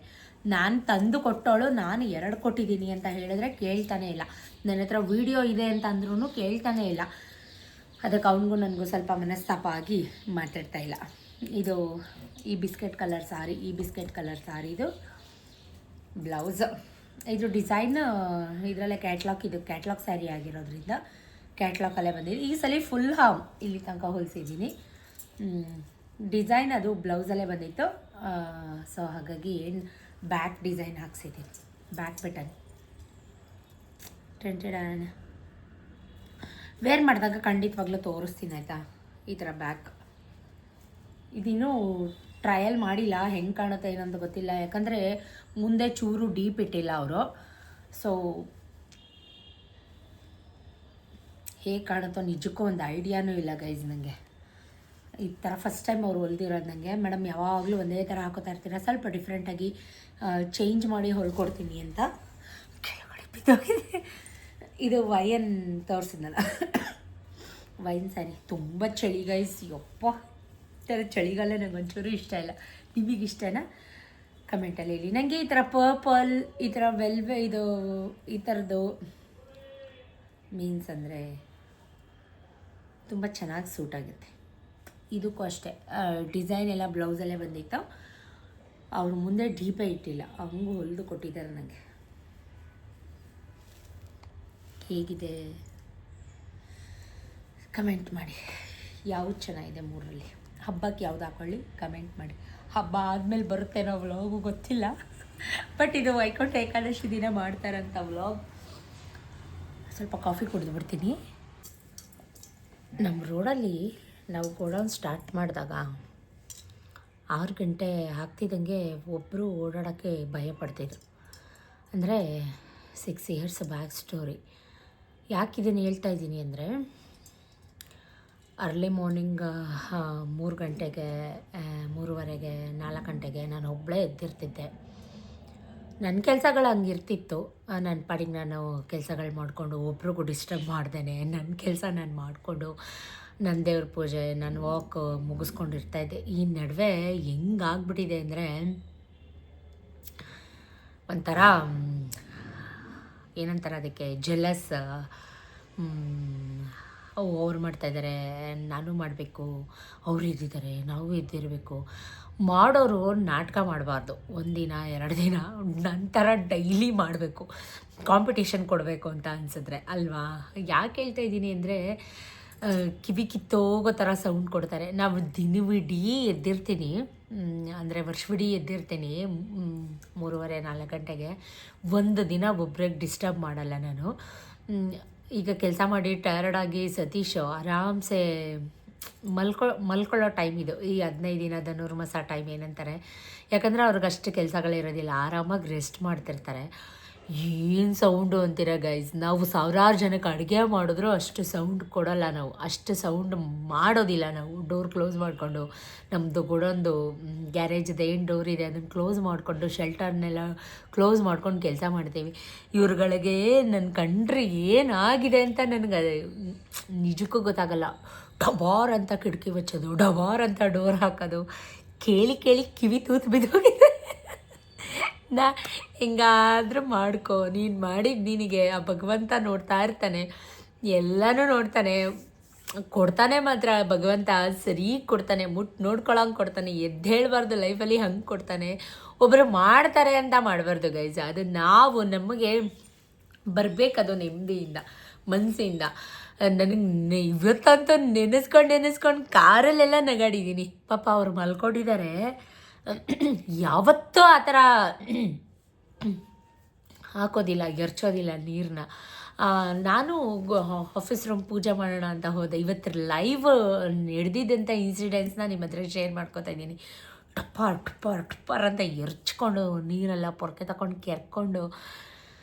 ನಾನು ತಂದು ಕೊಟ್ಟವಳು ನಾನು 2 ಕೊಟ್ಟಿದ್ದೀನಿ ಅಂತ ಹೇಳಿದ್ರೆ ಕೇಳ್ತಾನೆ ಇಲ್ಲ. ನನ್ನ ಹತ್ರ ವೀಡಿಯೋ ಇದೆ ಅಂತ ಅಂದ್ರೂ ಕೇಳ್ತಾನೆ ಇಲ್ಲ. ಅದಕ್ಕೆ ಅವನಿಗೂ ನನಗೂ ಸ್ವಲ್ಪ ಮನಸ್ತಾಪ ಆಗಿ ಮಾತಾಡ್ತಾ ಇಲ್ಲ. ಇದು ಈ ಬಿಸ್ಕೆಟ್ ಕಲರ್ ಸಾರಿದು ಬ್ಲೌಸ್. ಇದು ಡಿಸೈನ್ ಇದರಲ್ಲೇ ಕ್ಯಾಟ್ಲಾಗ್, ಇದು ಕ್ಯಾಟ್ಲಾಗ್ ಸ್ಯಾರಿ ಆಗಿರೋದ್ರಿಂದ ಕ್ಯಾಟ್ಲಾಗಲ್ಲೇ ಬಂದಿದೆ. ಈ ಸಲ ಫುಲ್ ಇಲ್ಲಿ ತನಕ ಹೊಲಿಸಿದ್ದೀನಿ. ಡಿಸೈನ್ ಅದು ಬ್ಲೌಸಲ್ಲೇ ಬಂದಿತ್ತು. ಸೊ ಹಾಗಾಗಿ ಬ್ಯಾಕ್ ಡಿಸೈನ್ ಹಾಕ್ಸಿದ್ದೀನಿ, ಬ್ಯಾಕ್ ಬಟನ್ ಪ್ರಿಂಟೆಡ್. ವೇರ್ ಮಾಡಿದಾಗ ಖಂಡಿತವಾಗ್ಲೂ ತೋರಿಸ್ತೀನಿ ಆಯಿತಾ. ಈ ಥರ ಬ್ಯಾಕ್ ಇದಿನ್ನೂ ಟ್ರಯಲ್ ಮಾಡಿಲ್ಲ, ಹೆಂಗೆ ಕಾಣುತ್ತೆ ಏನಂತ ಗೊತ್ತಿಲ್ಲ. ಯಾಕಂದರೆ ಮುಂದೆ ಚೂರು ಡೀಪ್ ಇಟ್ಟಿಲ್ಲ ಅವರು. ಸೊ ಹೇಗೆ ಕಾಣುತ್ತೋ ನಿಜಕ್ಕೂ ಒಂದು ಐಡಿಯಾನೂ ಇಲ್ಲ ಗೈಸ್ ನನಗೆ. ಈ ಥರ ಫಸ್ಟ್ ಟೈಮ್ ಅವ್ರು ಹೊಲ್ದಿರೋದು ನನಗೆ. ಮೇಡಮ್ ಯಾವಾಗಲೂ ಒಂದೇ ಥರ ಹಾಕೋತಾ ಇರ್ತೀರ, ಸ್ವಲ್ಪ ಡಿಫ್ರೆಂಟಾಗಿ ಚೇಂಜ್ ಮಾಡಿ ಹೊಲ್ಕೊಡ್ತೀನಿ ಅಂತ. ಕೆಳಗಡೆ ಬಿದ್ದೋಗಿದೆ. ಇದು ವೈನ್ ತೋರಿಸಿದ್ನಲ್ಲ, ವೈನ್ ಸ್ಯಾರಿ. ತುಂಬ ಚಳಿ ಗೈಸ್, ಯಪ್ಪ ಈ ಥರ ಚಳಿಗಾಲ ನನಗೆ ಒಂಚೂರು ಇಷ್ಟ ಇಲ್ಲ. ನಿಮಗೆ ಇಷ್ಟನಾ ಕಮೆಂಟಲ್ಲಿ ಹೇಳಿ. ನನಗೆ ಈ ಥರ ಪರ್ಪಲ್, ಈ ಥರ ಇದು ಈ ಥರದ್ದು ಮೀನ್ಸ್ ಅಂದರೆ ತುಂಬ ಚೆನ್ನಾಗಿ ಸೂಟ್ ಆಗುತ್ತೆ. ಇದಕ್ಕೂ ಅಷ್ಟೇ ಡಿಸೈನ್ ಎಲ್ಲ ಬ್ಲೌಸಲ್ಲೇ ಬಂದಿತ್ತು. ಅವ್ರು ಮುಂದೆ ಡೀಪೇ ಇಟ್ಟಿಲ್ಲ, ಹಂಗೂ ಹೊಲಿದು ಕೊಟ್ಟಿದ್ದಾರೆ ನನಗೆ. ಹೇಗಿದೆ ಕಮೆಂಟ್ ಮಾಡಿ. ಯಾವುದು ಚೆನ್ನಾಗಿದೆ ಮೂರರಲ್ಲಿ. ಹಬ್ಬಕ್ಕೆ ಯಾವ್ದು ಹಾಕೊಳ್ಳಿ ಕಮೆಂಟ್ ಮಾಡಿ. ಹಬ್ಬ ಆದಮೇಲೆ ಬರುತ್ತೇನೋ ವ್ಲಾಗು ಗೊತ್ತಿಲ್ಲ, ಬಟ್ ಇದು ವೈಕುಂಠ ಏಕಾದಶಿ ದಿನ ಮಾಡ್ತಾರಂಥ ವ್ಲಾಗ್. ಸ್ವಲ್ಪ ಕಾಫಿ ಕುಡಿದು ಬಿಡ್ತೀನಿ. ನಮ್ಮ ರೋಡಲ್ಲಿ ನಾವು ಗೋಡೌನ್ ಸ್ಟಾರ್ಟ್ ಮಾಡಿದಾಗ 6 ಗಂಟೆ ಆಗ್ತಿದ್ದಂಗೆ ಒಬ್ಬರು ಓಡಾಡೋಕ್ಕೆ ಭಯ ಪಡ್ತಿದ್ರು. ಅಂದರೆ 6 ಇಯರ್ಸ್ ಬ್ಯಾಕ್ ಸ್ಟೋರಿ. ಯಾಕೆ ಇದನ್ನು ಹೇಳ್ತಾ ಇದ್ದೀನಿ ಅಂದರೆ, ಅರ್ಲಿ ಮಾರ್ನಿಂಗ್ 3 ಗಂಟೆಗೆ 3:30ಗೆ 4 ಗಂಟೆಗೆ ನಾನು ಒಬ್ಬಳೇ ಎದ್ದಿರ್ತಿದ್ದೆ. ನನ್ನ ಕೆಲಸಗಳು ಹಂಗಿರ್ತಿತ್ತು. ನನ್ನ ಪಾಡಿಗೆ ನಾನು ಕೆಲಸಗಳು ಮಾಡಿಕೊಂಡು ಒಬ್ರಿಗೂ ಡಿಸ್ಟರ್ಬ್ ಮಾಡ್ದೇನೆ ನನ್ನ ಕೆಲಸ ನಾನು ಮಾಡಿಕೊಂಡು ನನ್ನ ದೇವ್ರ ಪೂಜೆ, ನನ್ನ ವಾಕ್ ಮುಗಿಸ್ಕೊಂಡಿರ್ತಾಯಿದ್ದೆ. ಈ ನಡುವೆ ಹೆಂಗಾಗ್ಬಿಟ್ಟಿದೆ ಅಂದರೆ, ಒಂಥರ ಏನಂತಾರೆ ಅದಕ್ಕೆ, ಜೆಲಸ್. ಅವ್ರು ಮಾಡ್ತಾಯಿದ್ದಾರೆ, ನಾನು ಮಾಡಬೇಕು, ಅವ್ರು ಇದ್ದಿದ್ದಾರೆ, ನಾವು ಎದ್ದಿರಬೇಕು. ಮಾಡೋರು ನಾಟಕ ಮಾಡಬಾರ್ದು. 1 ದಿನ 2 ದಿನ ನಂತರ ಡೈಲಿ ಮಾಡಬೇಕು, ಕಾಂಪಿಟೇಷನ್ ಕೊಡಬೇಕು ಅಂತ ಅನಿಸಿದ್ರೆ ಅಲ್ವಾ. ಯಾಕೆ ಹೇಳ್ತಾ ಇದ್ದೀನಿ ಅಂದರೆ, ಕಿವಿ ಕಿತ್ತೋಗೋ ಥರ ಸೌಂಡ್ ಕೊಡ್ತಾರೆ. ನಾವು ದಿನವಿಡೀ ಎದ್ದಿರ್ತೀನಿ, ಅಂದರೆ ವರ್ಷವಿಡೀ ಎದ್ದಿರ್ತೀನಿ 3:30-4 ಗಂಟೆಗೆ. ಒಂದು ದಿನ ಒಬ್ರಿಗೆ ಡಿಸ್ಟರ್ಬ್ ಮಾಡಲ್ಲ ನಾನು. ಈಗ ಕೆಲಸ ಮಾಡಿ ಟಯರ್ಡಾಗಿ ಸತೀಶ್ ಆರಾಮ್ಸೆ ಮಲ್ಕೊಳ್ಳೋ ಟೈಮ್ ಇದು, ಈ 15 ದಿನ ಧನುರ್ಮಾಸ ಟೈಮ್ ಏನಂತಾರೆ. ಯಾಕಂದರೆ ಅವ್ರಿಗೆ ಅಷ್ಟು ಕೆಲಸಗಳಿರೋದಿಲ್ಲ, ಆರಾಮಾಗಿ ರೆಸ್ಟ್ ಮಾಡ್ತಿರ್ತಾರೆ. ಏನು ಸೌಂಡು ಅಂತೀರ ಗೈಸ್. ನಾವು 1000 ಜನಕ್ಕೆ ಅಡುಗೆ ಮಾಡಿದ್ರು ಅಷ್ಟು ಸೌಂಡ್ ಕೊಡೋಲ್ಲ ನಾವು, ಅಷ್ಟು ಸೌಂಡ್ ಮಾಡೋದಿಲ್ಲ ನಾವು. ಡೋರ್ ಕ್ಲೋಸ್ ಮಾಡಿಕೊಂಡು, ನಮ್ಮದು ಗೋಡೊಂದು ಗ್ಯಾರೇಜ್ದು ಏನು ಡೋರ್ ಇದೆ ಅದನ್ನು ಕ್ಲೋಸ್ ಮಾಡಿಕೊಂಡು, ಶೆಲ್ಟರ್ನೆಲ್ಲ ಕ್ಲೋಸ್ ಮಾಡ್ಕೊಂಡು ಕೆಲಸ ಮಾಡ್ತೀವಿ. ಇವ್ರುಗಳಿಗೆ ನನ್ನ ಕಂಡ್ರೆ ಏನಾಗಿದೆ ಅಂತ ನನಗೆ ನಿಜಕ್ಕೂ ಗೊತ್ತಾಗಲ್ಲ. ಡಬಾರ್ ಅಂತ ಕಿಟಕಿ ಬಚ್ಚೋದು, ಡಬಾರ್ ಅಂತ ಡೋರ್ ಹಾಕೋದು, ಕೇಳಿ ಕೇಳಿ ಕಿವಿ ತೂತು ಬಿದ್ದೋಗಿದೆ. ನಾ ಹಿಂಗಾದ್ರೂ ಮಾಡ್ಕೊ, ನೀನು ಮಾಡಿದ್ದು ನಿನಗೆ ಆ ಭಗವಂತ ನೋಡ್ತಾ ಇರ್ತಾನೆ, ಎಲ್ಲನೂ ನೋಡ್ತಾನೆ, ಕೊಡ್ತಾನೆ ಮಾತ್ರ ಭಗವಂತ, ಸರಿ ಕೊಡ್ತಾನೆ, ನೋಡ್ಕೊಳಂಗೆ ಕೊಡ್ತಾನೆ. ಎದ್ದೇಳಬಾರ್ದು ಲೈಫಲ್ಲಿ, ಹಂಗೆ ಕೊಡ್ತಾನೆ. ಒಬ್ಬರು ಮಾಡ್ತಾರೆ ಅಂತ ಮಾಡಬಾರ್ದು ಗೈಸ್. ಅದು ನಾವು ನಮಗೆ ಬರಬೇಕದು ನೆಮ್ಮದಿಯಿಂದ, ಮನಸ್ಸಿಂದ. ನನಗೆ ಇವತ್ತಂತೂ ನೆನೆಸ್ಕೊಂಡು ಕಾರಲ್ಲೆಲ್ಲ ನಗಾಡಿದ್ದೀನಿ. ಪಾಪ ಅವ್ರು ಮಲ್ಕೊಂಡಿದ್ದಾರೆ. ಯಾವತ್ತೂ ಆ ಥರ ಹಾಕೋದಿಲ್ಲ, ಎರ್ಚೋದಿಲ್ಲ ನೀರನ್ನ. ನಾನು ಆಫೀಸ್ ರೂಮ್ ಪೂಜೆ ಮಾಡೋಣ ಅಂತ ಹೋದೆ. ಇವತ್ತು ಲೈವ್ ನಡೆದಿದ್ದಂಥ ಇನ್ಸಿಡೆಂಟ್ಸ್ನ ನಿಮ್ಮ ಹತ್ರ ಶೇರ್ ಮಾಡ್ಕೊತಾ ಇದ್ದೀನಿ. ಟಪ್ಪರ್ ಅಂತ ಎರ್ಚ್ಕೊಂಡು ನೀರೆಲ್ಲ ಪೊರ್ಕೆ ತಗೊಂಡು ಕೆರ್ಕೊಂಡು,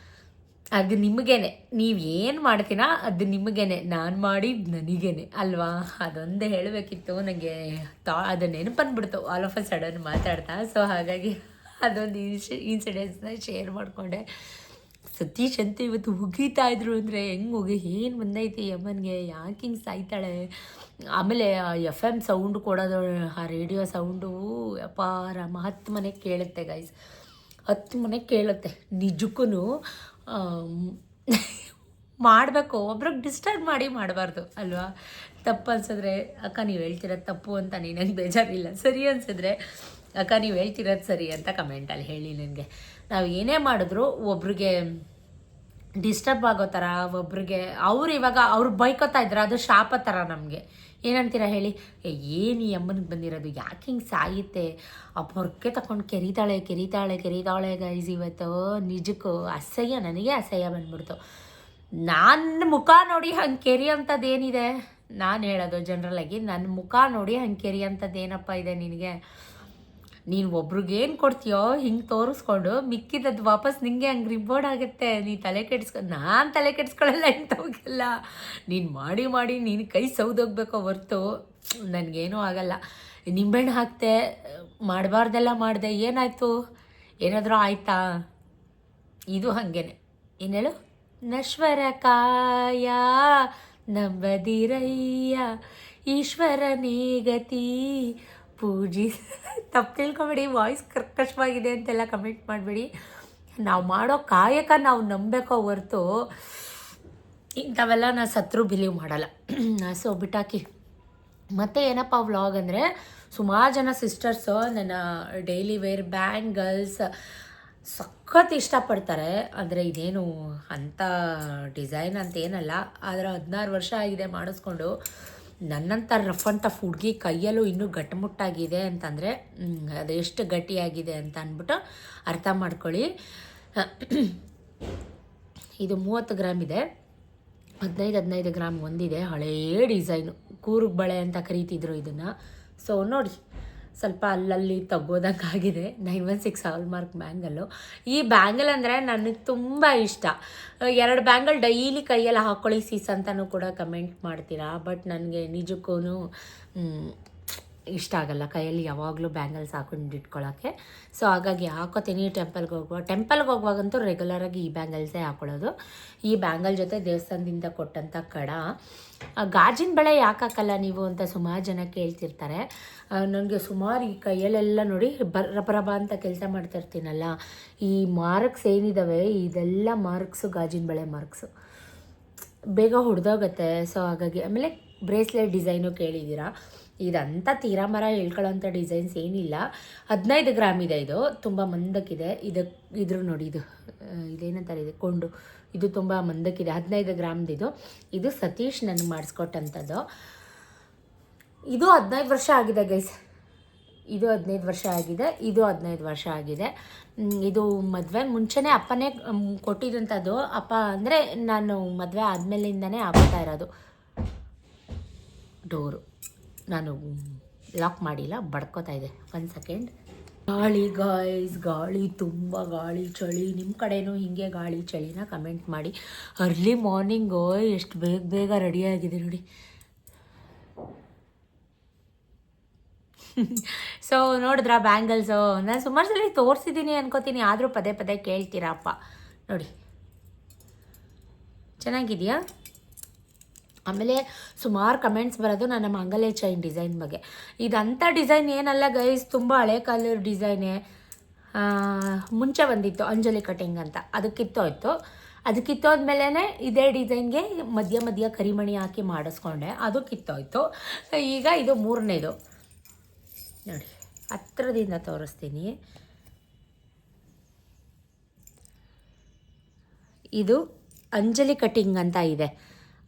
ಅದು ನಿಮಗೇನೆ, ನೀವು ಏನು ಮಾಡ್ತೀನ ಅದು ನಿಮಗೇನೆ, ನಾನು ಮಾಡಿದ್ದು ನನಗೇನೆ ಅಲ್ವಾ. ಅದೊಂದು ಹೇಳಬೇಕಿತ್ತು ನನಗೆ. ಅದು ನೆನಪಂದ್ಬಿಡ್ತು ಆಲ್ ಆಫ್ ಅ ಸಡನ್ ಮಾತಾಡ್ತಾ. ಸೊ ಹಾಗಾಗಿ ಅದೊಂದು ಇನ್ಸಿಡೆಂಟ್ಸ್ನ ಶೇರ್ ಮಾಡಿಕೊಂಡೆ. ಸತೀಶ್ ಅಂತ ಇವತ್ತು ಉಗೀತಾ ಇದ್ರು ಅಂದರೆ ಹೆಂಗೆ ಏನು ಬಂದೈತಿ ಅಮ್ಮನಿಗೆ, ಯಾಕೆ ಹಿಂಗೆ ಸಾಯ್ತಾಳೆ. ಆಮೇಲೆ FM ಸೌಂಡ್ ಕೊಡೋದು, ಆ ರೇಡಿಯೋ ಸೌಂಡು ಯಪ್ಪ ರಾಮ 10 ಮನೆಗೆ ಕೇಳುತ್ತೆ ಗೈಸ್, 10 ಮನೆಗೆ ಕೇಳುತ್ತೆ. ನಿಜಕ್ಕೂ ಮಾಡಬೇಕು, ಒಬ್ರಿಗೆ ಡಿಸ್ಟರ್ಬ್ ಮಾಡಿ ಮಾಡಬಾರ್ದು ಅಲ್ವಾ. ತಪ್ಪು ಅನ್ಸಿದ್ರೆ ಅಕ್ಕ ನೀವು ಹೇಳ್ತಿರೋದು ತಪ್ಪು ಅಂತ ನನಗೆ ಬೇಜಾರಿಲ್ಲ, ಸರಿ ಅನ್ಸಿದ್ರೆ ಅಕ್ಕ ನೀವು ಹೇಳ್ತಿರೋದು ಸರಿ ಅಂತ ಕಮೆಂಟಲ್ಲಿ ಹೇಳಿ. ನನಗೆ ನಾವು ಏನೇ ಮಾಡಿದ್ರು ಒಬ್ರಿಗೆ ಡಿಸ್ಟರ್ಬ್ ಆಗೋ ಥರ, ಒಬ್ರಿಗೆ ಅವ್ರು ಇವಾಗ ಅವ್ರು ಬೈಕೋತಾ ಇದ್ರೆ ಅದು ಶಾಪ ಥರ ನಮಗೆ. ಏನಂತೀರ ಹೇಳಿ, ಏನು ಈ ಅಮ್ಮನಿಗೆ ಬಂದಿರೋದು, ಯಾಕೆ ಹಿಂಗೆ ಸಾಯುತ್ತೆ, ಆ ಪೊರ್ಕೆ ತಗೊಂಡು ಕೆರಿತಾಳೆ ಗೈಸ್. ಇವತ್ತು ನಿಜಕ್ಕೂ ಅಸಹ್ಯ, ನನಗೆ ಅಸಹ್ಯ ಬಂದ್ಬಿಡ್ತು. ನನ್ನ ಮುಖ ನೋಡಿ ಹಂಗೆ ಕೆರಿ ಅಂಥದ್ದು ಏನಿದೆ, ನಾನು ಹೇಳೋದು ಜನರಲಾಗಿ, ನನ್ನ ಮುಖ ನೋಡಿ ಹಂಗೆ ಕೆರಿ ಅಂಥದ್ದು ಏನಪ್ಪ ಇದೆ ನಿನಗೆ. ನೀನು ಒಬ್ರಿಗೇನು ಕೊಡ್ತೀಯೋ ಹಿಂಗೆ ತೋರಿಸ್ಕೊಂಡು ಮಿಕ್ಕಿದದ್ದು ವಾಪಸ್ ನಿಂಗೆ ಹಂಗೆ ರಿಬೋರ್ಡ್ ಆಗುತ್ತೆ. ನೀ ತಲೆ ನಾನು ತಲೆ ಕೆಡಿಸ್ಕೊಳ್ಳಲ್ಲ ಎಂಥವ್ಗೆಲ್ಲ. ನೀನು ಮಾಡಿ ಮಾಡಿ ನೀನು ಕೈ ಸೌದೋಗ್ಬೇಕೋ ಹೊರ್ತು ನನಗೇನೂ ಆಗಲ್ಲ. ನಿಂಬೆಹಣ್ಣು ಹಾಕ್ತೆ, ಮಾಡಬಾರ್ದೆಲ್ಲ ಮಾಡಿದೆ, ಏನಾಯಿತು? ಏನಾದರೂ ಆಯಿತಾ? ಇದು ಹಾಗೇನೆ. ಏನು ಹೇಳು? ನಶ್ವರ ಕಾಯ ನಂಬದಿರಯ್ಯ ಈಶ್ವರನೇ ಗತಿ ಪೂಜಿ. ತಪ್ಪು ತಿಳ್ಕೊಬೇಡಿ, ವಾಯ್ಸ್ ಕರ್ಕಶವಾಗಿದೆ ಅಂತೆಲ್ಲ ಕಮೆಂಟ್ ಮಾಡಬೇಡಿ. ನಾವು ಮಾಡೋ ಕಾಯಕ ನಾವು ನಂಬಬೇಕೋ ಹೊರ್ತು ಇಂಥವೆಲ್ಲ ನಾನು ಸತ್ರು ಬಿಲೀವ್ ಮಾಡಲ್ಲ. ಸೊ ಬಿಟ್ಟಾಕಿ. ಮತ್ತು ಏನಪ್ಪ ವ್ಲಾಗ್ ಅಂದರೆ, ಸುಮಾರು ಜನ ಸಿಸ್ಟರ್ಸು ನನ್ನ ಡೈಲಿ ವೇರ್ ಬ್ಯಾಂಗಲ್ಸ್ ಸಖತ್ ಇಷ್ಟಪಡ್ತಾರೆ. ಅಂದರೆ ಇದೇನು ಅಂಥ ಡಿಸೈನ್ ಅಂತ ಏನಲ್ಲ, ಆದರೆ 16 ವರ್ಷ ಆಗಿದೆ ಮಾಡಿಸ್ಕೊಂಡು. ನನ್ನಂಥ ರಫ್ ಅಂಥ ಹುಡುಗಿ ಕೈಯಲ್ಲೂ ಇನ್ನೂ ಗಟ್ಟಿಮುಟ್ಟಾಗಿದೆ ಅಂತಂದರೆ ಅದು ಎಷ್ಟು ಗಟ್ಟಿಯಾಗಿದೆ ಅಂತ ಅಂದ್ಬಿಟ್ಟು ಅರ್ಥ ಮಾಡ್ಕೊಳ್ಳಿ. ಇದು 30 ಗ್ರಾಮ್ ಇದೆ, 15 ಗ್ರಾಮ್ ಒಂದಿದೆ. ಹಳೇ ಡಿಸೈನು, ಕೂರ್ಗ್ ಬಳೆ ಅಂತ ಕರೀತಿದ್ರು ಇದನ್ನು. ಸೊ ನೋಡಿ, ಸ್ವಲ್ಪ ಅಲ್ಲಲ್ಲಿ ತಗೋದಂಗೆ ಆಗಿದೆ. 916 ಹಾಲ್ಮಾರ್ಕ್ ಬ್ಯಾಂಗಲ್ಲು. ಈ ಬ್ಯಾಂಗಲ್ ಅಂದರೆ ನನಗೆ ತುಂಬ ಇಷ್ಟ. 2 ಬ್ಯಾಂಗಲ್ ಡೈಲಿ ಕೈಯಲ್ಲಿ ಹಾಕ್ಕೊಳ್ಳಿ ಸೀಸ್ ಅಂತಲೂ ಕೂಡ ಕಮೆಂಟ್ ಮಾಡ್ತೀರಾ. ಬಟ್ ನನಗೆ ನಿಜಕ್ಕೂ ಇಷ್ಟ ಆಗಲ್ಲ ಕೈಯಲ್ಲಿ ಯಾವಾಗಲೂ ಬ್ಯಾಂಗಲ್ಸ್ ಹಾಕೊಂಡು ಇಟ್ಕೊಳ್ಳೋಕ್ಕೆ. ಸೊ ಹಾಗಾಗಿ ಹಾಕೋತೀನಿ. ಟೆಂಪಲ್ಗೆ ಹೋಗುವಾಗಂತೂ ರೆಗ್ಯುಲರಾಗಿ ಈ ಬ್ಯಾಂಗಲ್ಸೇ ಹಾಕೊಳ್ಳೋದು. ಈ ಬ್ಯಾಂಗಲ್ ಜೊತೆ ದೇವಸ್ಥಾನದಿಂದ ಕೊಟ್ಟಂಥ ಕಡ. ಗಾಜಿನ ಬಳೆ ಯಾಕೆ ಹಾಕಲ್ಲ ನೀವು ಅಂತ ಸುಮಾರು ಜನ ಕೇಳ್ತಿರ್ತಾರೆ. ನನಗೆ ಸುಮಾರು ಈ ಕೈಯಲ್ಲೆಲ್ಲ ನೋಡಿ ರಬ ಅಂತ ಕೆಲಸ ಮಾಡ್ತಿರ್ತೀನಲ್ಲ, ಈ ಮಾರ್ಕ್ಸ್ ಏನಿದ್ದಾವೆ ಇದೆಲ್ಲ ಮಾರ್ಕ್ಸು ಗಾಜಿನ ಬಳೆ ಮಾರ್ಕ್ಸು ಬೇಗ ಹೊಡೆದೋಗುತ್ತೆ. ಸೊ ಹಾಗಾಗಿ ಆಮೇಲೆ ಬ್ರೇಸ್ಲೆಟ್ ಡಿಸೈನು ಕೇಳಿದ್ದೀರಾ. ಇದಂತ ತೀರಾ ಮರ ಹೇಳ್ಕೊಳ್ಳೋಂಥ ಡಿಸೈನ್ಸ್ ಏನಿಲ್ಲ. 15 ಗ್ರಾಮ್ ಇದೆ. ಇದು ತುಂಬ ಮಂದಕ್ಕಿದೆ. ಇದ್ರ ನೋಡಿ, ಇದೇನಂತಾರೆ, ಇದು ಕೊಂಡು, ಇದು ತುಂಬ ಮಂದಕ್ಕಿದೆ. 15 ಗ್ರಾಮ್ದಿದು. ಇದು ಸತೀಶ್ ನನಗೆ ಮಾಡಿಸ್ಕೊಟ್ಟಂಥದ್ದು. ಇದು 15 ವರ್ಷ ಆಗಿದೆ ಗೈಸ್. ಇದು 15 ವರ್ಷ ಆಗಿದೆ, ಇದು 15 ವರ್ಷ ಆಗಿದೆ. ಇದು ಮದುವೆ ಮುಂಚೆನೇ ಅಪ್ಪನೇ ಕೊಟ್ಟಿದ್ದಂಥದ್ದು. ಅಪ್ಪ ಅಂದರೆ ನಾನು ಮದುವೆ ಆದಮೇಲಿಂದನೇ ಹಾಕ್ತಾ ಇರೋದು. ಡೋರು ನಾನು ಲಾಕ್ ಮಾಡಿಲ್ಲ, ಬಡ್ಕೋತಾ ಇದೆ. 1 ಸೆಕೆಂಡ್. ಗಾಳಿ ಗಾಯ್ಸ್, ಗಾಳಿ, ತುಂಬ ಗಾಳಿ, ಚಳಿ. ನಿಮ್ಮ ಕಡೆನೂ ಹೀಗೆ ಗಾಳಿ ಚಳಿನ ಕಮೆಂಟ್ ಮಾಡಿ. ಅರ್ಲಿ ಮಾರ್ನಿಂಗು ಎಷ್ಟು ಬೇಗ ರೆಡಿಯಾಗಿದೆ ನೋಡಿ. ಸೊ ನೋಡಿದ್ರಾ ಬ್ಯಾಂಗಲ್ಸು? ನಾನು ಸುಮಾರು ಸಲ ತೋರಿಸಿದ್ದೀನಿ ಅನ್ಕೋತೀನಿ, ಆದರೂ ಪದೇ ಪದೇ ಕೇಳ್ತೀರಪ್ಪ. ನೋಡಿ ಚೆನ್ನಾಗಿದೆಯಾ? ಆಮೇಲೆ ಸುಮಾರು ಕಮೆಂಟ್ಸ್ ಬರೋದು ನನ್ನ ಮಂಗಲೆ ಚೈನ್ ಡಿಸೈನ್ ಬಗ್ಗೆ. ಇದಂಥ ಡಿಸೈನ್ ಏನಲ್ಲ ಗೈಸ್, ತುಂಬ ಹಳೆ ಕಾಲದ ಡಿಸೈನೇ. ಮುಂಚೆ ಬಂದಿತ್ತು ಅಂಜಲಿ ಕಟಿಂಗ್ ಅಂತ, ಅದು ಕಿತ್ತೋಯ್ತು. ಅದು ಕಿತ್ತೋದ್ಮೇಲೆ ಇದೇ ಡಿಸೈನ್ಗೆ ಮಧ್ಯ ಕರಿಮಣಿ ಹಾಕಿ ಮಾಡಿಸ್ಕೊಂಡೆ, ಅದು ಕಿತ್ತೋಯ್ತು. ಈಗ ಇದು 3ನೇದು ನೋಡಿ, ಹತ್ರದಿಂದ ತೋರಿಸ್ತೀನಿ. ಇದು ಅಂಜಲಿ ಕಟಿಂಗ್ ಅಂತ ಇದೆ.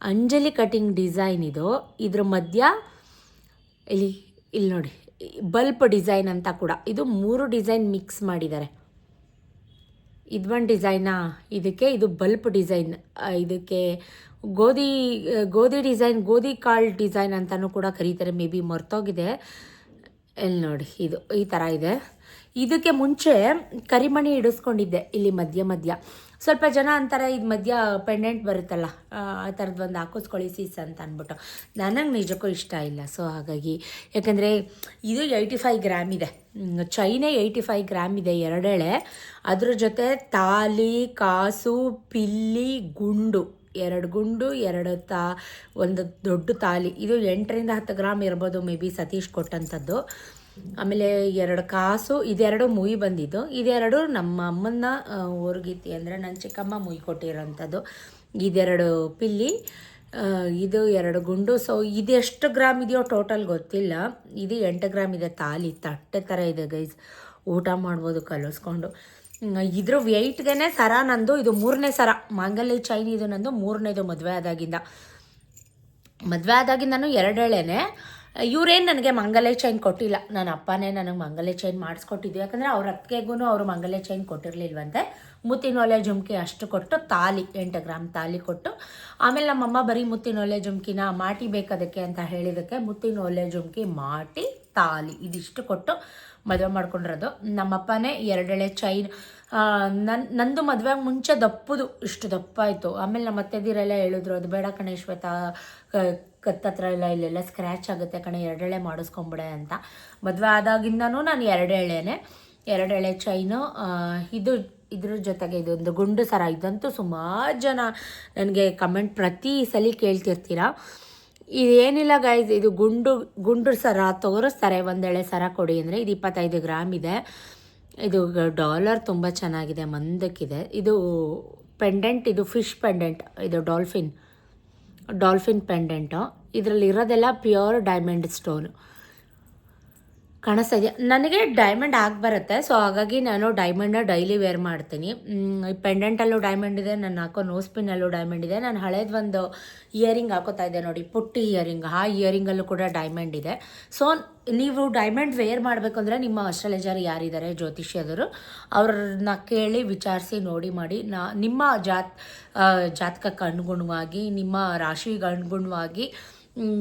ಅಂಜಲಿ ಕಟಿಂಗ್ ಡಿಸೈನ್ ಇದು. ಇದ್ರ ಮಧ್ಯ ಇಲ್ಲಿ ನೋಡಿ ಬಲ್ಪ್ ಡಿಸೈನ್ ಅಂತ ಕೂಡ. ಇದು 3 ಡಿಸೈನ್ ಮಿಕ್ಸ್ ಮಾಡಿದ್ದಾರೆ. ಇದೊಂದು ಡಿಸೈನಾ ಇದಕ್ಕೆ, ಇದು ಬಲ್ಪ್ ಡಿಸೈನ್, ಇದಕ್ಕೆ ಗೋಧಿ ಡಿಸೈನ್, ಗೋಧಿ ಕಾಳು ಡಿಸೈನ್ ಅಂತಲೂ ಕೂಡ ಕರೀತಾರೆ. ಮೇ ಬಿ ಮರ್ತೋಗಿದೆ. ಇಲ್ಲಿ ನೋಡಿ, ಇದು ಈ ಥರ ಇದೆ. ಇದಕ್ಕೆ ಮುಂಚೆ ಕರಿಮಣಿ ಇಡಿಸ್ಕೊಂಡಿದ್ದೆ ಇಲ್ಲಿ ಮಧ್ಯ. ಸ್ವಲ್ಪ ಜನ ಅಂತಾರೆ ಇದು ಮಧ್ಯ ಪೆಂಡೆಂಟ್ ಬರುತ್ತಲ್ಲ, ಆ ಥರದ್ದು ಒಂದು ಹಾಕಿಸ್ಕೊಳ್ಳಿ ಸೀಸ್ ಅಂತ ಅಂದ್ಬಿಟ್ಟು. ನನಗೆ ನಿಜಕ್ಕೂ ಇಷ್ಟ ಇಲ್ಲ. ಸೊ ಹಾಗಾಗಿ, ಯಾಕಂದರೆ ಇದು 85 ಗ್ರಾಮ್ ಇದೆ, ಚೈನೇ 85 ಗ್ರಾಮ್ ಇದೆ, 2 ಎಳೆ. ಅದ್ರ ಜೊತೆ ತಾಲಿ, ಕಾಸು, ಪಿಲ್ಲಿ, ಗುಂಡು, 2 ಗುಂಡು, 2 ಒಂದು ದೊಡ್ಡ ತಾಲಿ. ಇದು 8ರಿಂದ 10 ಗ್ರಾಮ್ ಇರ್ಬೋದು, ಮೇ ಬಿ ಸತೀಶ್ ಕೊಟ್ಟಂಥದ್ದು. ಆಮೇಲೆ 2 ಕಾಸು, ಇದೆರಡು ಮುಯಿ ಬಂದಿದ್ದು. ಇದೆರಡು ನಮ್ಮ ಅಮ್ಮನ ಊರ್ಗೀತಿ ಅಂದರೆ ನನ್ನ ಚಿಕ್ಕಮ್ಮ ಮುಯಿ ಕೊಟ್ಟಿರೋಂಥದ್ದು. ಇದೆರಡು ಪಿಲ್ಲಿ, ಇದು 2 ಗುಂಡು. ಸೊ ಇದೆಷ್ಟು ಗ್ರಾಮ್ ಇದೆಯೋ ಟೋಟಲ್ ಗೊತ್ತಿಲ್ಲ. ಇದು 8 ಗ್ರಾಮ್ ಇದೆ. ತಾಲಿ ತಟ್ಟೆ ಥರ ಇದೆ ಗೈಸ್, ಊಟ ಮಾಡ್ಬೋದು ಕಲಿಸ್ಕೊಂಡು. ಇದ್ರ ವೆಯ್ಟ್ಗೆ ಸರ ನಂದು ಇದು 3ನೇ ಸರ. ಮಾಂಗಲ್ಯ ಚೈನ್ ಇದು ನಂದು 3ನೇದು. ಮದುವೆ ಆದಾಗಿಂದನೂ 2 ಎಳೆನೇ. ಇವರೇನು ನನಗೆ ಮಂಗಲೆ ಚೈನ್ ಕೊಟ್ಟಿಲ್ಲ, ನನ್ನ ಅಪ್ಪನೇ ನನಗೆ ಮಂಗಲೆ ಚೈನ್ ಮಾಡಿಸ್ಕೊಟ್ಟಿದ್ದು. ಯಾಕಂದರೆ ಅವ್ರ ಅತ್ತಿಗೆಗೂ ಅವರು ಮಂಗಲೆ ಚೈನ್ ಕೊಟ್ಟಿರಲಿಲ್ವಂತೆ. ಮುತ್ತಿನೊಲೆ ಜುಮ್ಕಿ ಅಷ್ಟು ಕೊಟ್ಟು, ತಾಲಿ 8 ಗ್ರಾಮ್ ತಾಲಿ ಕೊಟ್ಟು, ಆಮೇಲೆ ನಮ್ಮಮ್ಮ ಬರೀ ಮುತ್ತಿನೊಲೆ ಜುಮ್ಕಿನ ಮಾಟಿ ಬೇಕದಕ್ಕೆ ಅಂತ ಹೇಳಿದ್ದಕ್ಕೆ ಮುತ್ತಿನೊಲೆ ಜುಮ್ಕಿ, ಮಾಟಿ, ತಾಲಿ ಇದಿಷ್ಟು ಕೊಟ್ಟು ಮದುವೆ ಮಾಡ್ಕೊಂಡಿರೋದು. ನಮ್ಮಪ್ಪನೇ 2 ಎಳೆ ಚೈನ್, ನಂದು ಮದುವೆಗೆ ಮುಂಚೆ ದಪ್ಪದು ಇಷ್ಟು ದಪ್ಪ ಆಯಿತು. ಆಮೇಲೆ ನಮ್ಮ ಅತ್ತೆದಿರೆಲ್ಲ ಹೇಳಿದ್ರು ಅದು ಬೇಡ ಕಣೆ ಶ್ವೇತಾ, ಕತ್ತತ್ರ ಎಲ್ಲ ಇಲ್ಲೆಲ್ಲ ಸ್ಕ್ರ್ಯಾಚ್ ಆಗುತ್ತೆ ಕಣೆ, 2 ಎಳೆ ಮಾಡಿಸ್ಕೊಂಬಿಡೆ ಅಂತ. ಮದುವೆ ಆದಾಗಿಂದನೂ ನಾನು 2 ಎಳೆನೇ, 2 ಎಳೆ ಚೈನು. ಇದ್ರ ಜೊತೆಗೆ ಇದೊಂದು ಗುಂಡು ಸರ. ಇದಂತೂ ಸುಮಾರು ಜನ ನನಗೆ ಕಮೆಂಟ್ ಪ್ರತಿ ಸಲ ಕೇಳ್ತಿರ್ತೀರ. ಇದೇನಿಲ್ಲ ಗೈಸ್, ಇದು ಗುಂಡು ಸರ ತೋರಿಸ್ತಾರೆ, 1 ಎಳೆ ಸರ ಕೊಡಿ ಅಂದರೆ. ಇದು 25 ಗ್ರಾಮ್ ಇದೆ. ಇದು ಡಾಲರ್ ತುಂಬ ಚೆನ್ನಾಗಿದೆ, ಮಂದಕ್ಕಿದೆ. ಇದು ಪೆಂಡೆಂಟ್, ಇದು ಫಿಶ್ ಪೆಂಡೆಂಟ್, ಇದು ಡಾಲ್ಫಿನ್ ಪೆಂಡೆಂಟು. ಇದರಲ್ಲಿ ಇರೋದೆಲ್ಲ ಪ್ಯೂರ್ ಡೈಮಂಡ್ ಸ್ಟೋನು. ಕಾಣಿಸ್ತಾ ಇದೆಯಾ? ನನಗೆ ಡೈಮಂಡ್ ಆಗಿ ಬರುತ್ತೆ, ಸೊ ಹಾಗಾಗಿ ನಾನು ಡೈಮಂಡ ಡೈಲಿ ವೇರ್ ಮಾಡ್ತೀನಿ. ಪೆಂಡೆಂಟಲ್ಲೂ ಡೈಮಂಡ್ ಇದೆ, ನಾನು ಹಾಕೋ ನೋಸ್ ಪಿನ್ನಲ್ಲೂ ಡೈಮಂಡ್ ಇದೆ. ನಾನು ಹಳೇದು ಒಂದು ಇಯರಿಂಗ್ ಹಾಕೋತಾ ಇದ್ದೆ ನೋಡಿ, ಪುಟ್ಟಿ ಇಯರಿಂಗ್, ಆ ಇಯರಿಂಗಲ್ಲೂ ಕೂಡ ಡೈಮಂಡ್ ಇದೆ. ಸೊ ನೀವು ಡೈಮಂಡ್ ವೇರ್ ಮಾಡಬೇಕು ಅಂದರೆ ನಿಮ್ಮ ಅಸ್ಟ್ರಾಲಜರ್ ಯಾರಿದ್ದಾರೆ ಜ್ಯೋತಿಷ್ಯದರು, ಅವ್ರನ್ನ ಕೇಳಿ ವಿಚಾರಿಸಿ ನೋಡಿ ಮಾಡಿ. ನಿಮ್ಮ ಜಾತಕಕ್ಕೆ ಅನುಗುಣವಾಗಿ, ನಿಮ್ಮ ರಾಶಿಗೆ ಅನುಗುಣವಾಗಿ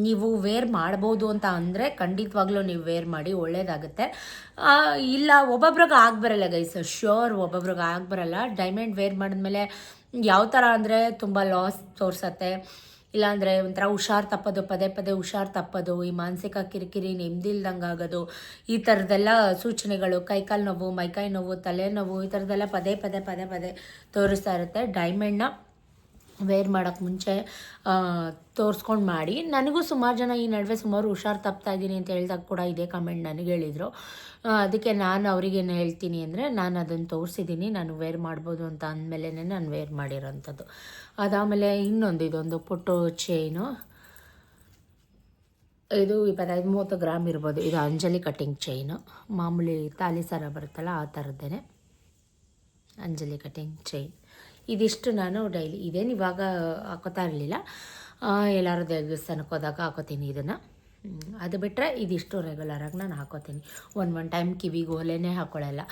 ನೀವು ವೇರ್ ಮಾಡ್ಬೋದು ಅಂತ ಅಂದರೆ ಖಂಡಿತವಾಗ್ಲೂ ನೀವು ವೇರ್ ಮಾಡಿ, ಒಳ್ಳೆಯದಾಗುತ್ತೆ. ಇಲ್ಲ ಒಬ್ಬೊಬ್ರಿಗೆ ಆಗಬರಲ್ಲ ಗೈಸ್, ಶ್ಯೂರ್ ಒಬ್ಬೊಬ್ರಿಗೆ ಆಗಬರಲ್ಲ. ಡೈಮಂಡ್ ವೇರ್ ಮಾಡಿದ್ಮೇಲೆ ಯಾವ ಥರ ಅಂದರೆ ತುಂಬ ಲಾಸ್ ತೋರಿಸತ್ತೆ, ಇಲ್ಲಾಂದರೆ ಒಂಥರ ಹುಷಾರು ತಪ್ಪೋದು, ಪದೇ ಪದೇ ಹುಷಾರು ತಪ್ಪೋದು, ಈ ಮಾನಸಿಕ ಕಿರಿಕಿರಿ, ನೆಮ್ಮದಿ ಇಲ್ದಂಗೆ ಆಗೋದು, ಈ ಥರದ್ದೆಲ್ಲ ಸೂಚನೆಗಳು, ಕೈಕಾಲು ನೋವು, ಮೈಕೈ ನೋವು, ತಲೆನೋವು, ಈ ಥರದ್ದೆಲ್ಲ ಪದೇ ಪದೇ ತೋರಿಸ್ತಾ ಇರುತ್ತೆ. ಡೈಮಂಡ್ನ ವೇರ್ ಮಾಡೋಕ್ಕೆ ಮುಂಚೆ ತೋರಿಸ್ಕೊಂಡು ಮಾಡಿ. ನನಗೂ ಸುಮಾರು ಜನ ಈ ನಡುವೆ ಸುಮಾರು ಹುಷಾರು ತಪ್ತಾ ಇದ್ದೀನಿ ಅಂತ ಹೇಳಿದಾಗ ಕೂಡ ಇದೇ ಕಮೆಂಟ್ ನನಗೆ ಹೇಳಿದರು. ಅದಕ್ಕೆ ನಾನು ಅವ್ರಿಗೇನು ಹೇಳ್ತೀನಿ ಅಂದರೆ, ನಾನು ಅದನ್ನು ತೋರಿಸಿದ್ದೀನಿ, ನಾನು ವೇರ್ ಮಾಡ್ಬೋದು ಅಂತ ಅಂದಮೇಲೆ ನಾನು ವೇರ್ ಮಾಡಿರೋಂಥದ್ದು. ಅದಾದಮೇಲೆ ಇದೊಂದು ಪುಟ್ಟು ಚೈನು, ಇದು 25-30 ಗ್ರಾಮ್ ಇರ್ಬೋದು. ಇದು ಅಂಜಲಿ ಕಟ್ಟಿಂಗ್ ಚೈನು, ಮಾಮೂಲಿ ತಾಲಿ ಸರ ಬರುತ್ತಲ್ಲ ಆ ಥರದ್ದೇನೆ ಅಂಜಲಿ ಕಟ್ಟಿಂಗ್ ಚೈನ್. ಇದಿಷ್ಟು ನಾನು ಡೈಲಿ, ಇದೇನು ಇವಾಗ ಹಾಕೋತಾ ಇರಲಿಲ್ಲ, ಎಲ್ಲರೂ ದೇವಸ್ಥಾನಕ್ಕೆ ಹೋದಾಗ ಹಾಕೋತೀನಿ ಇದನ್ನು. ಅದು ಬಿಟ್ಟರೆ ಇದಿಷ್ಟು ರೆಗ್ಯುಲರಾಗಿ ನಾನು ಹಾಕೋತೀನಿ. ಒನ್ ಟೈಮ್ ಕಿವಿಗೆ ಓಲೆನೇ ಹಾಕೊಳ್ಳಲ್ಲ.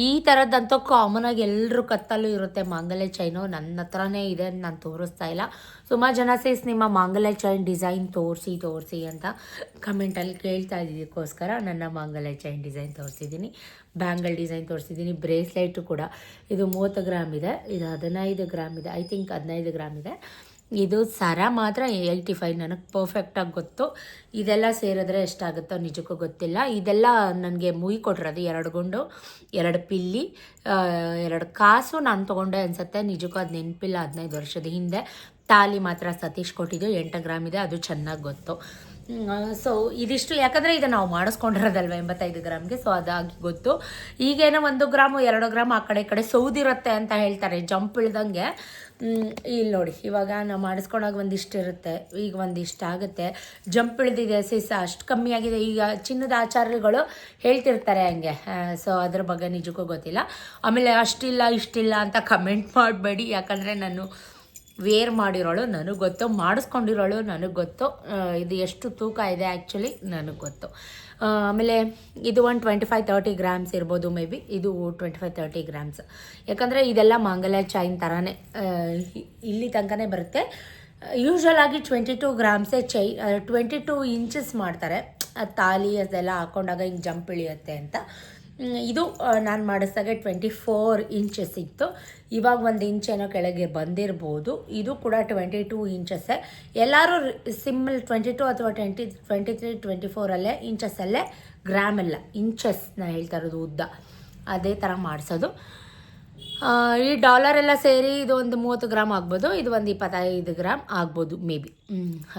ಈ ಥರದ್ದಂತೂ ಕಾಮನಾಗಿ ಎಲ್ಲರೂ ಕತ್ತಲ್ಲೂ ಇರುತ್ತೆ ಮಾಂಗಲ್ಯ ಚೈನು. ನನ್ನ ಹತ್ರನೇ ಇದೆ, ನಾನು ತೋರಿಸ್ತಾ ಇಲ್ಲ. ಸುಮಾರು ಜನ ನಿಮ್ಮ ಮಾಂಗಲ್ಯ ಚೈನ್ ಡಿಸೈನ್ ತೋರಿಸಿ ಅಂತ ಕಮೆಂಟಲ್ಲಿ ಕೇಳ್ತಾ ಇದ್ದಿದ್ದಕ್ಕೋಸ್ಕರ ನನ್ನ ಮಾಂಗಲ್ಯ ಚೈನ್ ಡಿಸೈನ್ ತೋರಿಸಿದ್ದೀನಿ, ಬ್ಯಾಂಗಲ್ ಡಿಸೈನ್ ತೋರಿಸಿದ್ದೀನಿ. ಬ್ರೇಸ್ಲೈಟು ಕೂಡ ಇದು 30 ಗ್ರಾಮ್ ಇದೆ, ಇದು 15 ಗ್ರಾಮ್ ಇದೆ, ಐ ಥಿಂಕ್ 15 ಗ್ರಾಮ್ ಇದೆ. ಇದು ಸರ ಮಾತ್ರ 85, ನನಗೆ ಪರ್ಫೆಕ್ಟಾಗಿ ಗೊತ್ತು. ಇದೆಲ್ಲ ಸೇರಿದ್ರೆ ಎಷ್ಟಾಗುತ್ತೋ ನಿಜಕ್ಕೂ ಗೊತ್ತಿಲ್ಲ. ಇದೆಲ್ಲ ನನಗೆ ಮುಯಿ ಕೊಟ್ಟಿರೋದು 2 ಗುಂಡು, 2 ಪಿಲ್ಲಿ, 2 ಕಾಸು ನಾನು ತೊಗೊಂಡೆ ಅನಿಸುತ್ತೆ. ನಿಜಕ್ಕೂ ಅದು ನೆನಪಿಲ್ಲ, 15 ವರ್ಷದ ಹಿಂದೆ. ತಾಲಿ ಮಾತ್ರ ಸತೀಶ್ ಕೊಟ್ಟಿದ್ದು 8 ಗ್ರಾಮ್ ಇದೆ, ಅದು ಚೆನ್ನಾಗಿ ಗೊತ್ತು. ಸೊ ಇದಿಷ್ಟು, ಯಾಕಂದರೆ ಇದು ನಾವು ಮಾಡಿಸ್ಕೊಂಡಿರೋದಲ್ವ 85 ಗ್ರಾಮ್ಗೆ, ಸೊ ಅದಾಗಿ ಗೊತ್ತು. ಈಗೇನೋ 1 ಗ್ರಾಮು 2 ಗ್ರಾಮ್ ಆ ಕಡೆ ಸೌದಿರುತ್ತೆ ಅಂತ ಹೇಳ್ತಾರೆ, ಜಂಪ್ ಇಳ್ದಂಗೆ. ಇಲ್ಲಿ ನೋಡಿ, ಇವಾಗ ನಾವು ಮಾಡಿಸ್ಕೊಂಡಾಗ ಒಂದಿಷ್ಟು ಇರುತ್ತೆ, ಈಗ ಒಂದಿಷ್ಟು ಆಗುತ್ತೆ. ಜಂಪ್ ಇಳಿದಿದೆ, ಅಷ್ಟು ಕಮ್ಮಿ ಆಗಿದೆ. ಈಗ ಚಿನ್ನದ ಆಚಾರ್ಯಗಳು ಹೇಳ್ತಿರ್ತಾರೆ ಹಂಗೆ, ಸೊ ಅದ್ರ ಬಗ್ಗೆ ನಿಜಕ್ಕೂ ಗೊತ್ತಿಲ್ಲ. ಆಮೇಲೆ ಅಷ್ಟಿಲ್ಲ ಇಷ್ಟಿಲ್ಲ ಅಂತ ಕಮೆಂಟ್ ಮಾಡಬೇಡಿ, ಯಾಕಂದರೆ ನಾನು ವೇರ್ ಮಾಡಿರೋಳು ನನಗೆ ಗೊತ್ತು, ಮಾಡಿಸ್ಕೊಂಡಿರೋಳು ನನಗೆ ಗೊತ್ತು, ಇದು ಎಷ್ಟು ತೂಕ ಇದೆ ಆ್ಯಕ್ಚುಲಿ ನನಗೆ ಗೊತ್ತು. ಆಮೇಲೆ ಇದು 25-30 ಗ್ರಾಮ್ಸ್ ಇರ್ಬೋದು, ಮೇ ಬಿ ಇದು 25-30 ಗ್ರಾಮ್ಸ್. ಯಾಕಂದರೆ ಇದೆಲ್ಲ ಮಾಂಗಲ್ಯ ಚೈನ್ ಥರನೇ ಇಲ್ಲಿ ತನಕನೇ ಬರುತ್ತೆ. ಯೂಶ್ವಲ್ ಆಗಿ 22 ಗ್ರಾಮ್ಸೇ 22 ಇಂಚಸ್ ಮಾಡ್ತಾರೆ, ತಾಲಿ ಅದೆಲ್ಲ ಹಾಕೊಂಡಾಗ ಹಿಂಗೆ ಜಂಪ್ ಇಳಿಯುತ್ತೆ ಅಂತ. ಇದು ನಾನು ಮಾಡಿಸಿದಾಗ 24 ಇಂಚಸ್ ಇತ್ತು, ಇವಾಗ 1 ಇಂಚ್ ಏನೋ ಕೆಳಗೆ ಬಂದಿರ್ಬೋದು. ಇದು ಕೂಡ 22 ಇಂಚಸ್ಸೇ. ಎಲ್ಲರೂ ಸಿಮ್ಮಲ್ 22 ಅಥವಾ 23, 24 ಇಂಚಸ್ಸಲ್ಲೇ, ಗ್ರಾಮ್ ಎಲ್ಲ ಇಂಚಸ್ ನಾನು ಹೇಳ್ತಾ ಇರೋದು, ಉದ್ದ ಅದೇ ಥರ ಮಾಡಿಸೋದು. ಈ ಡಾಲರ್ ಎಲ್ಲ ಸೇರಿ ಇದು ಒಂದು 30 ಗ್ರಾಮ್ ಆಗ್ಬೋದು, ಇದು ಒಂದು 25 ಗ್ರಾಮ್ ಆಗ್ಬೋದು, ಮೇ ಬಿ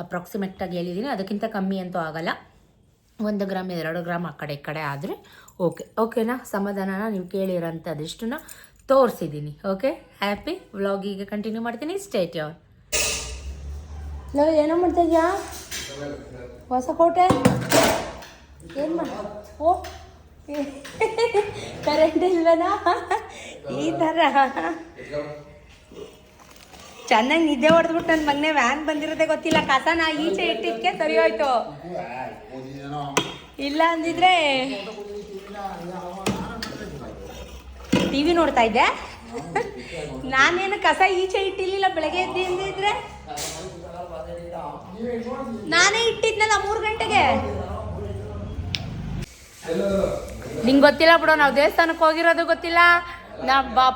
ಅಪ್ರಾಕ್ಸಿಮೇಟಾಗಿ ಹೇಳಿದ್ದೀನಿ. ಅದಕ್ಕಿಂತ ಕಮ್ಮಿ ಅಂತೂ ಆಗಲ್ಲ. 1 ಗ್ರಾಮ್ 2 ಗ್ರಾಮ್ ಆ ಕಡೆ ಈ ಕಡೆ ಆದರೆ ಓಕೆನಾ, ಸಮಾಧಾನನ. ನೀವು ಕೇಳಿರೋಂಥದ್ದಷ್ಟನ್ನ ತೋರಿಸಿದ್ದೀನಿ. Okay, happy. ವ್ಲಾಗಿಗೆ ಕಂಟಿನ್ಯೂ ಮಾಡ್ತೀನಿ, ಸ್ಟೇಟ್ ಯಾನ್. ಏನೋ ಮಾಡ್ತಾಯಿದ್ಯಾ? ಹೊಸ ಕೋಟೆ ಏನು ಮಾಡ? ಓ ಕರೆಂಟ್ ಇಲ್ವೇನಾ? ಈ ಥರ ಚೆನ್ನಾಗಿ ನಿದ್ದೆ ಹೊಡೆದ್ಬಿಟ್ಟು ನನ್ನ ಮಗನೇ ವ್ಯಾನ್ ಬಂದಿರೋದೇ ಗೊತ್ತಿಲ್ಲ. ಕಸನ ಈಚೆ ಇಟ್ಟಿದ್ದಕ್ಕೆ ಸರಿ ಹೋಯ್ತು, ಇಲ್ಲ ಅಂದಿದ್ರೆ ಟಿವಿ ನೋಡ್ತಾ ಇದ್ದೆ. ನಾನೇನು ಕಸ ಈಚೆ ಇಟ್ಟಿರ್ಲಿಲ್ಲ, ಬೆಳಗ್ಗೆ ಎದ್ದು ಅಂದಿದ್ರೆ ನಾನೇ ಇಟ್ಟಿದ್ನಲ್ಲ 3 ಗಂಟೆಗೆ. ನಿಂಗೆ ಗೊತ್ತಿಲ್ಲ ಬಿಡು, ನಾವು ದೇವಸ್ಥಾನಕ್ಕೆ ಹೋಗಿರೋದು ಗೊತ್ತಿಲ್ಲ,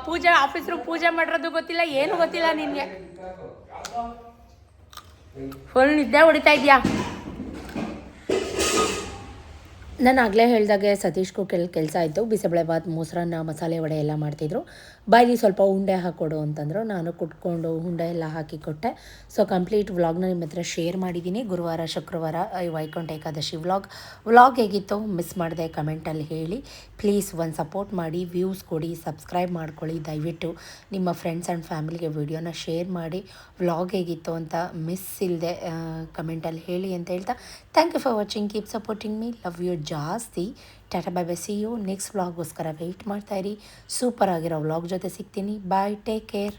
ಪೂಜೆ ಆಫೀಸ್ರು ಪೂಜೆ ಮಾಡಿರೋದು ಗೊತ್ತಿಲ್ಲ, ಏನು ಗೊತ್ತಿಲ್ಲ ನಿನಗೆ. ಫುಲ್ ನಿದ್ದೆ ಹೊಡಿತಾ ಇದೆಯಾ? ನಾನು ಆಗಲೇ ಹೇಳಿದಾಗೆ ಸತೀಶ್ಗೂ ಕೆಲಸ ಆಯಿತು. ಬಿಸಿಬೇಳೆಬಾತ್, ಮೊಸರನ್ನ, ಮಸಾಲೆ ವಡೆ ಎಲ್ಲ ಮಾಡ್ತಿದ್ರು. ಬಾಯಿಗೆ ಸ್ವಲ್ಪ ಉಂಡೆ ಹಾಕ್ಕೊಡು ಅಂತಂದರು. ನಾನು ಕುಟ್ಕೊಂಡು ಉಂಡೆ ಎಲ್ಲ ಹಾಕಿ ಕೊಟ್ಟೆ. ಸೊ ಕಂಪ್ಲೀಟ್ ವ್ಲಾಗ್ನ ನಿಮ್ಮ ಹತ್ರ ಶೇರ್ ಮಾಡಿದ್ದೀನಿ. ಗುರುವಾರ ಶುಕ್ರವಾರ ವೈಕುಂಠ ಏಕಾದಶಿ ವ್ಲಾಗ್ ಹೇಗಿತ್ತು ಮಿಸ್ ಮಾಡಿದೆ ಕಮೆಂಟಲ್ಲಿ ಹೇಳಿ. ಪ್ಲೀಸ್ ಒಂದು ಸಪೋರ್ಟ್ ಮಾಡಿ, ವ್ಯೂಸ್ ಕೊಡಿ, ಸಬ್ಸ್ಕ್ರೈಬ್ ಮಾಡ್ಕೊಳ್ಳಿ. ದಯವಿಟ್ಟು ನಿಮ್ಮ ಫ್ರೆಂಡ್ಸ್ ಆ್ಯಂಡ್ ಫ್ಯಾಮಿಲಿಗೆ ವಿಡಿಯೋನ ಶೇರ್ ಮಾಡಿ. ವ್ಲಾಗ್ ಹೇಗಿತ್ತು ಅಂತ ಮಿಸ್ ಇಲ್ಲದೆ ಕಮೆಂಟಲ್ಲಿ ಹೇಳಿ ಅಂತ ಹೇಳ್ತಾ, thank you for watching, keep supporting me, love you ಜಾಸ್ತಿ. Tata bye bye, see you next ವ್ಲಾಗ್ಗೋಸ್ಕರ ವೆಯ್ಟ್ ಮಾಡ್ತಾಯಿರಿ. ಸೂಪರ್ ಆಗಿರೋ ವ್ಲಾಗ್ ಜೊತೆ ಸಿಗ್ತೀನಿ. Bye, take care.